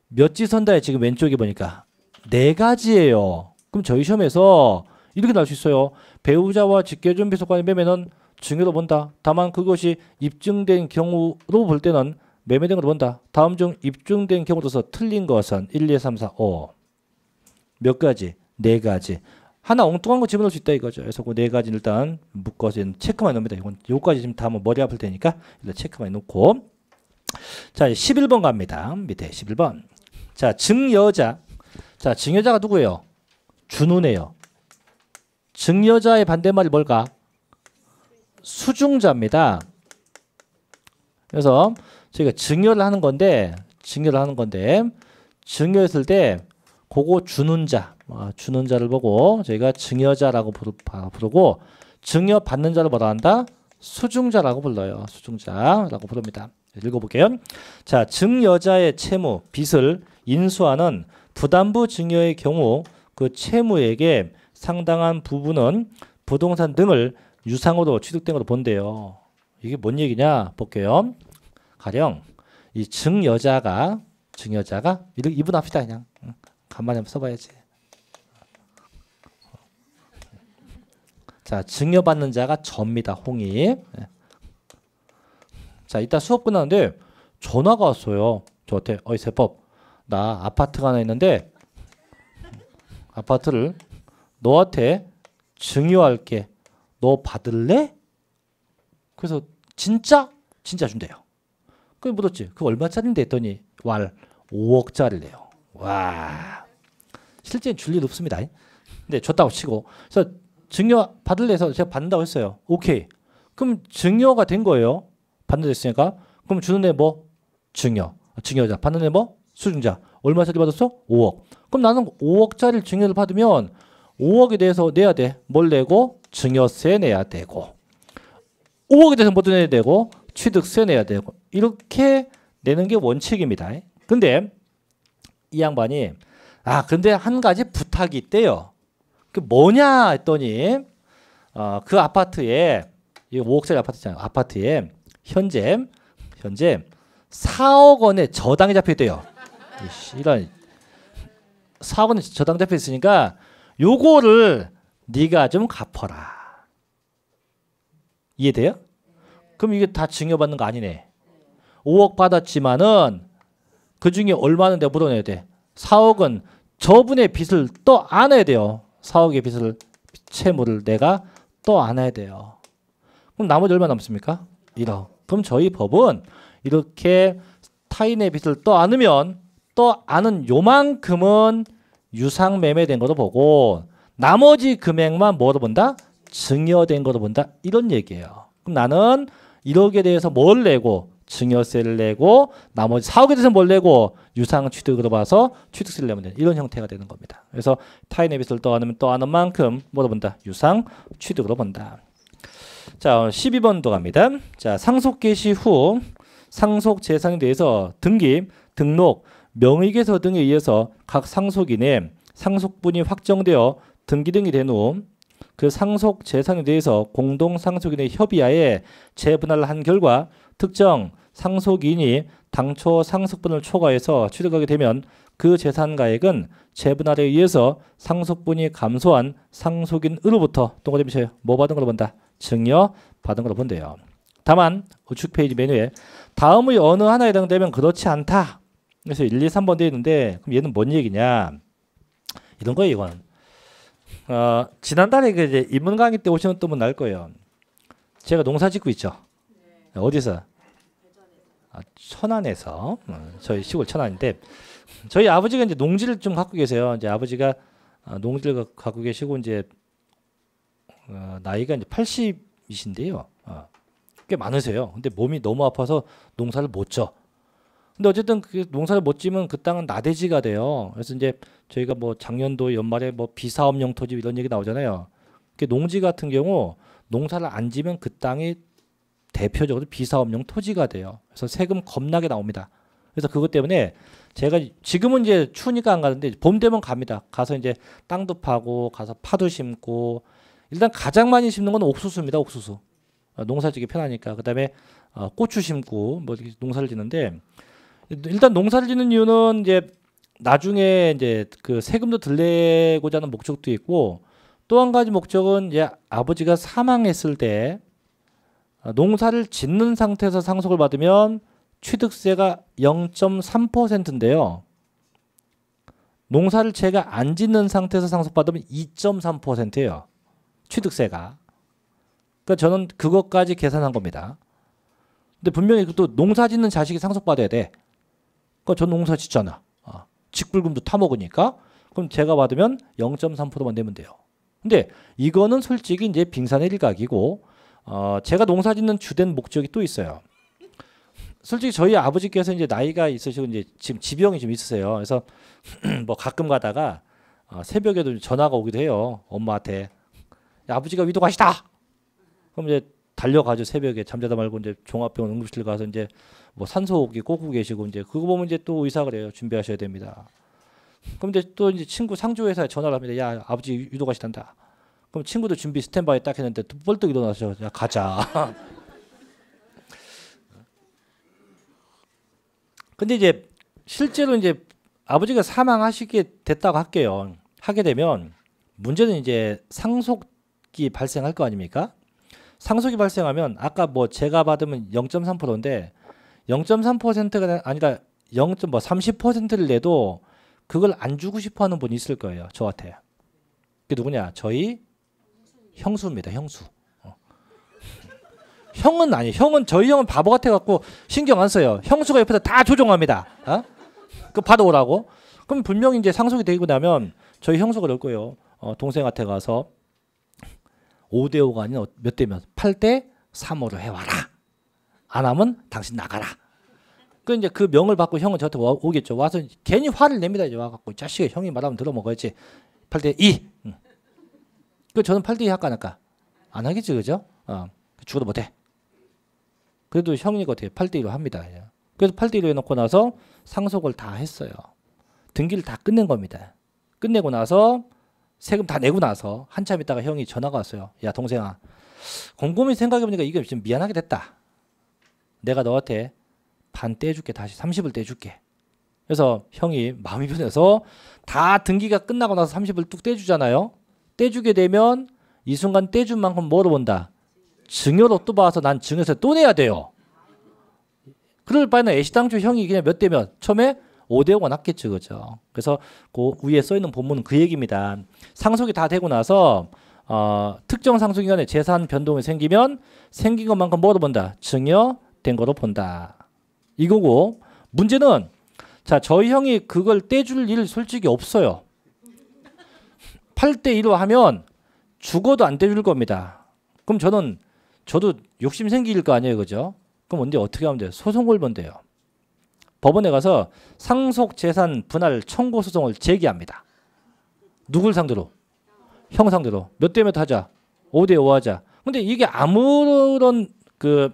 몇 지 선다에 지금 왼쪽에 보니까 네 가지예요. 그럼 저희 시험에서 이렇게 나올 수 있어요. 배우자와 직계존비속 간의 매매는 증여로 본다. 다만 그것이 입증된 경우로 볼 때는 매매된 걸로 본다. 다음 중 입증된 경우로서 틀린 것은 1, 2, 3, 4, 5. 몇 가지? 네 가지. 하나 엉뚱한 거 집어넣을 수 있다 이거죠. 그래서 그 네 가지 일단 묶어서 체크만 넣습니다. 이건 요까지 지금 다 하면 머리 아플 테니까 일단 체크만 놓고. 자, 11번 갑니다. 밑에 11번. 자, 증여자. 자, 증여자가 누구예요? 준우네요. 증여자의 반대말이 뭘까? 수중자입니다. 그래서 저희가 증여를 하는 건데 증여했을 때 그거 주는 자, 주는 자를 보고 저희가 증여자라고 부르고 증여받는 자를 뭐라 한다? 수중자라고 불러요. 수중자라고 부릅니다. 읽어볼게요. 자, 증여자의 채무, 빚을 인수하는 부담부 증여의 경우 그 채무에게 상당한 부분은 부동산 등을 유상으로 취득된 걸로 본대요. 이게 뭔 얘기냐 볼게요. 가령 이 증여자가 이분 합시다 그냥. 간만에 한번 써봐야지. 자, 증여받는 자가 저입니다. 홍이. 자, 이따 수업 끝나는데 전화가 왔어요. 저한테 어이 세법 나 아파트가 하나 있는데 아파트를 너한테 증여할게. 너 받을래? 그래서 진짜 준대요. 그래 물었지. 그거 얼마짜리인데 했더니 왈 5억짜리래요. 와, 실제 줄 일 없습니다. 근데 줬다고 치고. 그래서 증여 받을래 해서 제가 받는다고 했어요. 오케이. 그럼 증여가 된 거예요. 받는다 했으니까. 그럼 주는 애 뭐? 증여자. 받는 애 뭐? 수증자. 얼마짜리 받았어? 5억. 그럼 나는 5억짜리 증여를 받으면 5억에 대해서 내야 돼. 뭘 내고? 증여세 내야 되고 5억에 대해서 뭐도 내야 되고 취득세 내야 되고 이렇게 내는 게 원칙입니다. 근데 이 양반이 근데 한 가지 부탁이 있대요. 그 뭐냐 했더니 그 아파트에 이 5억짜리 아파트잖아요. 아파트에 현재 4억 원의 저당이 잡혀 있대요. 이런 4억 원의 저당 잡혀 있으니까 요거를 네가 좀 갚아라. 이해돼요? 그럼 이게 다 증여받는 거 아니네. 5억 받았지만은 그 중에 얼마는 내가 물어내야 돼. 4억은 저분의 빚을 또 안아야 돼요. 4억의 빚을 채무를 내가 또 안아야 돼요. 그럼 나머지 얼마 남습니까? 1억. 그럼 저희 법은 이렇게 타인의 빚을 또 안으면 또 안은 요만큼은 유상매매된 거로 보고 나머지 금액만 뭐로 본다? 증여된 거로 본다. 이런 얘기예요. 그럼 나는 1억에 대해서 뭘 내고 증여세를 내고 나머지 4억에 대해서 뭘 내고 유상취득으로 봐서 취득세를 내면 되는 이런 형태가 되는 겁니다. 그래서 타인의 빚을 또 안으면 또 안은 만큼 뭐로 본다? 유상취득으로 본다. 자, 12번도 갑니다. 자, 상속 개시 후 상속 재산에 대해서 등기, 등록, 명의개서 등에 의해서 각 상속인의 상속분이 확정되어 등기 등이 된 후 그 상속 재산에 대해서 공동 상속인의 협의하에 재분할을 한 결과 특정 상속인이 당초 상속분을 초과해서 취득하게 되면 그 재산가액은 재분할에 의해서 상속분이 감소한 상속인으로부터 동그라미 쳐요. 뭐 받은 걸로 본다? 증여 받은 걸로 본대요. 다만 우측 페이지 메뉴에 다음의 어느 하나에 해당되면 그렇지 않다. 그래서 1, 2, 3번 되어 있는데 그럼 얘는 뭔 얘기냐? 이런 거예요, 이건. 지난달에 그 이제 입문 강의 때 오시는 분은 알 거예요. 제가 농사 짓고 있죠. 네. 어디서? 천안에서. 저희 시골 천안인데 저희 아버지가 이제 농지를 좀 갖고 계세요. 이제 아버지가 농지를 갖고 계시고 이제 나이가 이제 80이신데요. 꽤 많으세요. 근데 몸이 너무 아파서 농사를 못 져. 근데 어쨌든 그 농사를 못 지면 그 땅은 나대지가 돼요. 그래서 이제 저희가 뭐 작년도 연말에 뭐 비사업용 토지 이런 얘기 나오잖아요. 그 농지 같은 경우 농사를 안 지면 그 땅이 대표적으로 비사업용 토지가 돼요. 그래서 세금 겁나게 나옵니다. 그래서 그것 때문에 제가 지금은 이제 추우니까 안 가는데 봄 되면 갑니다. 가서 이제 땅도 파고 가서 파도 심고 일단 가장 많이 심는 건 옥수수입니다. 옥수수. 농사 지기 편하니까. 그다음에 고추 심고 뭐 이렇게 농사를 짓는데 일단 농사를 짓는 이유는 이제 나중에 이제 그 세금도 덜 내고자 하는 목적도 있고 또 한 가지 목적은 이제 아버지가 사망했을 때 농사를 짓는 상태에서 상속을 받으면 취득세가 0.3%인데요. 농사를 제가 안 짓는 상태에서 상속받으면 2.3%예요. 취득세가. 그러니까 저는 그것까지 계산한 겁니다. 근데 분명히 또 농사 짓는 자식이 상속받아야 돼. 그러니까 전 농사 짓잖아. 직불금도 타먹으니까. 그럼 제가 받으면 0.3%만 내면 돼요. 근데 이거는 솔직히 이제 빙산의 일각이고 제가 농사 짓는 주된 목적이 또 있어요. 솔직히 저희 아버지께서 이제 나이가 있으시고 이제 지금 지병이 좀 있으세요. 그래서 뭐 가끔 가다가 새벽에도 전화가 오기도 해요. 엄마한테. 야, 아버지가 위독하시다. 그럼 이제 달려가죠. 새벽에 잠자다 말고 이제 종합병원 응급실 가서 이제 뭐 산소호흡기 꽂고 계시고 이제 그거 보면 이제 또 의사 그래요. 준비하셔야 됩니다. 그럼 이제 또 이제 친구 상조회사에 전화를 합니다. 야, 아버지 위독하시단다. 그럼 친구도 준비 스탠바이 딱 했는데 또 벌떡 일어나서 야, 가자. 근데 이제 실제로 이제 아버지가 사망하시게 됐다고 할게요. 하게 되면 문제는 이제 상속이 발생할 거 아닙니까? 상속이 발생하면 아까 뭐 제가 받으면 0.3%인데 0.3%가 아니라 0.30%를 내도 그걸 안 주고 싶어 하는 분이 있을 거예요. 저한테. 그게 누구냐? 저희 형수입니다. 형수. 형은 아니에요. 저희 형은 바보 같아갖고 신경 안 써요. 형수가 옆에서 다 조종합니다. 그 받아오라고. 그럼 분명히 이제 상속이 되고 나면 저희 형수가 그럴 거예요. 동생한테 가서 5대5가 아닌 몇 대 몇? 8대3으로 해와라. 안 하면 당신 나가라. 그 이제 그 명을 받고 형은 저한테 오겠죠. 와서 괜히 화를 냅니다. 이제 와갖고 자식이 형이 말하면 들어먹어야지. 8대 2. 그 저는 8대 2 할까 안 할까? 안 하겠지, 그죠? 죽어도 못해. 그래도 형이가 어떻게 8대 2로 합니다. 그래서 8대 2로 해놓고 나서 상속을 다 했어요. 등기를 다 끝낸 겁니다. 끝내고 나서 세금 다 내고 나서 한참 있다가 형이 전화가 왔어요. 야 동생아, 곰곰이 생각해보니까 이게 좀 미안하게 됐다. 내가 너한테 반 떼줄게. 다시 30을 떼줄게. 그래서 형이 마음이 변해서 다 등기가 끝나고 나서 30을 뚝 떼주잖아요. 떼주게 되면 이 순간 떼준 만큼 뭐로 본다? 증여로 또 봐서 난 증여세 또 내야 돼요. 그럴 바에는 애시당초 형이 그냥 몇 대면 처음에 5대 5가 낫겠죠. 그죠? 그래서 그 위에 써있는 본문은 그 얘기입니다. 상속이 다 되고 나서 특정 상속기간에 재산 변동이 생기면 생긴 것만큼 뭐로 본다? 증여된 거로 본다. 이거고 문제는 자 저희 형이 그걸 떼줄 일 솔직히 없어요. 8대 2로 하면 죽어도 안 떼줄 겁니다. 그럼 저도 욕심 생길 거 아니에요. 그죠? 그럼 언제 어떻게 하면 돼요? 소송을 건대요. 법원에 가서 상속재산 분할 청구 소송을 제기합니다. 누굴 상대로? 형 상대로. 몇 대 몇 하자? 5대 5 하자. 근데 이게 아무런 그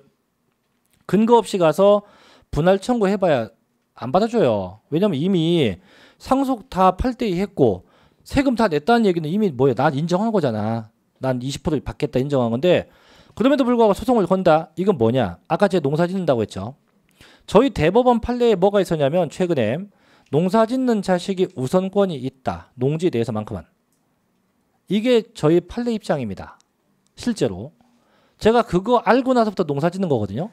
근거 없이 가서 분할 청구 해봐야 안 받아줘요. 왜냐면 이미 상속 다 8대 2 했고 세금 다 냈다는 얘기는 이미 뭐야? 난 인정한 거잖아. 난 20% 받겠다 인정한 건데 그럼에도 불구하고 소송을 건다. 이건 뭐냐? 아까 제가 농사 짓는다고 했죠. 저희 대법원 판례에 뭐가 있었냐면 최근에 농사 짓는 자식이 우선권이 있다. 농지에 대해서만큼은. 이게 저희 판례 입장입니다. 실제로. 제가 그거 알고 나서부터 농사 짓는 거거든요.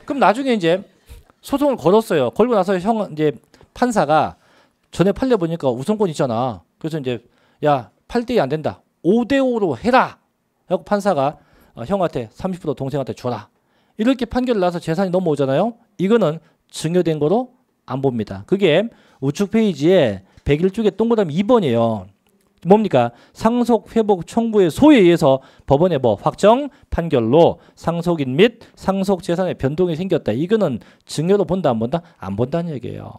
그럼 나중에 이제 소송을 걸었어요. 걸고 나서 이제 판사가 전에 판례 보니까 우선권 있잖아. 그래서 이제 야 8대 2 안 된다. 5대 5로 해라. 하고 판사가 형한테 30% 동생한테 줘라. 이렇게 판결을 나서 재산이 넘어오잖아요. 이거는 증여된 거로 안 봅니다. 그게 우측 페이지에 101쪽에 동그라미 2번이에요. 뭡니까? 상속 회복 청구의 소에 의해서 법원의 뭐 확정 판결로 상속인 및 상속 재산의 변동이 생겼다. 이거는 증여로 본다 안 본다? 안 본다는 얘기예요.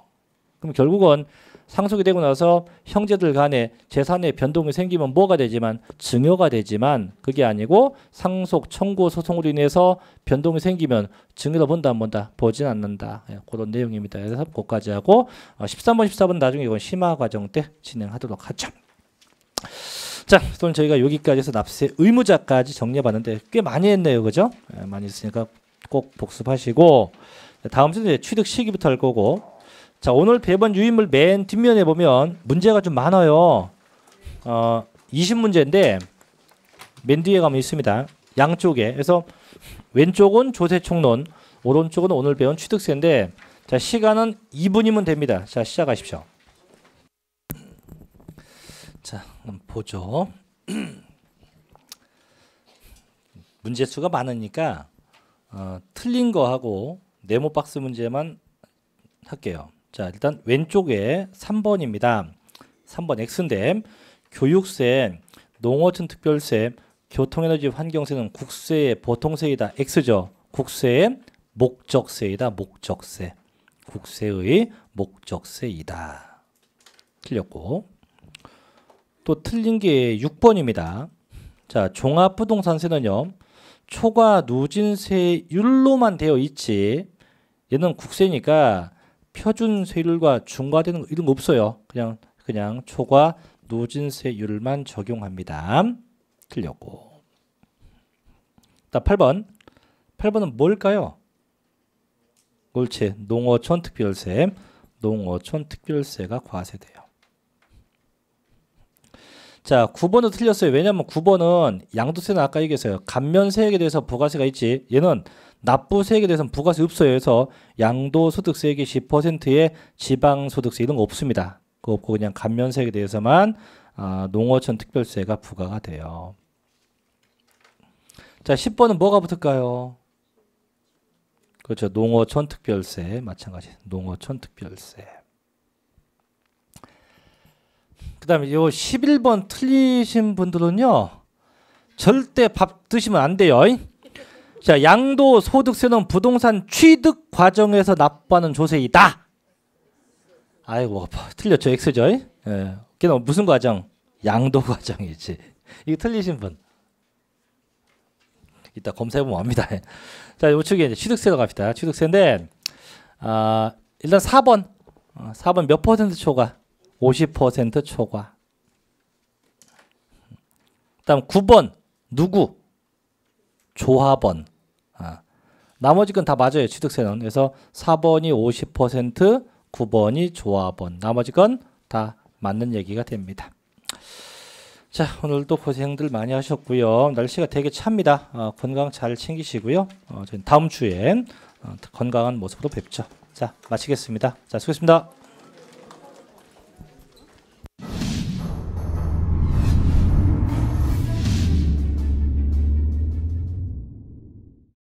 그럼 결국은 상속이 되고 나서 형제들 간에 재산의 변동이 생기면 뭐가 되지만 증여가 되지만 그게 아니고 상속 청구 소송으로 인해서 변동이 생기면 증여로 본다 안 본다? 보진 않는다. 그런 내용입니다. 그래서 그것까지 하고 13번 14번 나중에 이건 심화 과정 때 진행하도록 하죠. 자, 오늘 저희가 여기까지 해서 납세 의무자까지 정리해봤는데 꽤 많이 했네요. 그죠? 많이 했으니까 꼭 복습하시고 다음 주에 취득 시기부터 할 거고 자, 오늘 배번 유인물 맨 뒷면에 보면 문제가 좀 많아요. 20문제인데 맨 뒤에 가면 있습니다. 양쪽에. 그래서 왼쪽은 조세총론, 오른쪽은 오늘 배운 취득세인데 자, 시간은 2분이면 됩니다. 자, 시작하십시오. 자, 한번 보죠. 문제 수가 많으니까 틀린 거 하고 네모 박스 문제만 할게요. 자, 일단 왼쪽에 3번입니다. 3번 X인데 교육세, 농어촌 특별세, 교통에너지 환경세는 국세의 보통세이다. X죠. 국세의 목적세이다. 목적세. 국세의 목적세이다. 틀렸고 또 틀린 게 6번입니다. 자, 종합부동산세는요. 초과 누진세율로만 되어 있지 얘는 국세니까 표준세율과 중과되는 거 이런 거 없어요. 그냥 초과 누진세율만 적용합니다. 틀렸고. 자, 8번. 8번은 뭘까요? 옳지. 농어촌 특별세. 농어촌 특별세가 과세돼요. 자, 9번도 틀렸어요. 왜냐하면 9번은 양도세는 아까 얘기했어요. 감면세액에 대해서 부가세가 있지. 얘는 납부세액에 대해서는 부가세 없어요. 그래서 양도소득세액의 10%의 지방소득세 이런 거 없습니다. 그거 없고 그냥 감면세액에 대해서만 농어촌 특별세가 부과가 돼요. 자, 10번은 뭐가 붙을까요? 그렇죠. 농어촌 특별세 마찬가지. 농어촌 특별세. 그 다음에 요 11번 틀리신 분들은요 절대 밥 드시면 안 돼요. 자, 양도소득세는 부동산 취득 과정에서 납부하는 조세이다. 아이고 틀렸죠. X죠. 예. 걔는 무슨 과정? 양도 과정이지. 이거 틀리신 분 이따 검사해보면 압니다. 자, 우측에 이제 취득세로 갑시다. 취득세인데 일단 4번 4번 몇 퍼센트 초과? 50% 초과. 다음 9번 누구? 조합원. 나머지 건 다 맞아요. 취득세는. 그래서 4번이 50%, 9번이 조합원. 나머지 건 다 맞는 얘기가 됩니다. 자, 오늘도 고생들 많이 하셨고요. 날씨가 되게 찹니다. 건강 잘 챙기시고요. 저희 다음 주엔 건강한 모습으로 뵙죠. 자, 마치겠습니다. 자, 수고했습니다.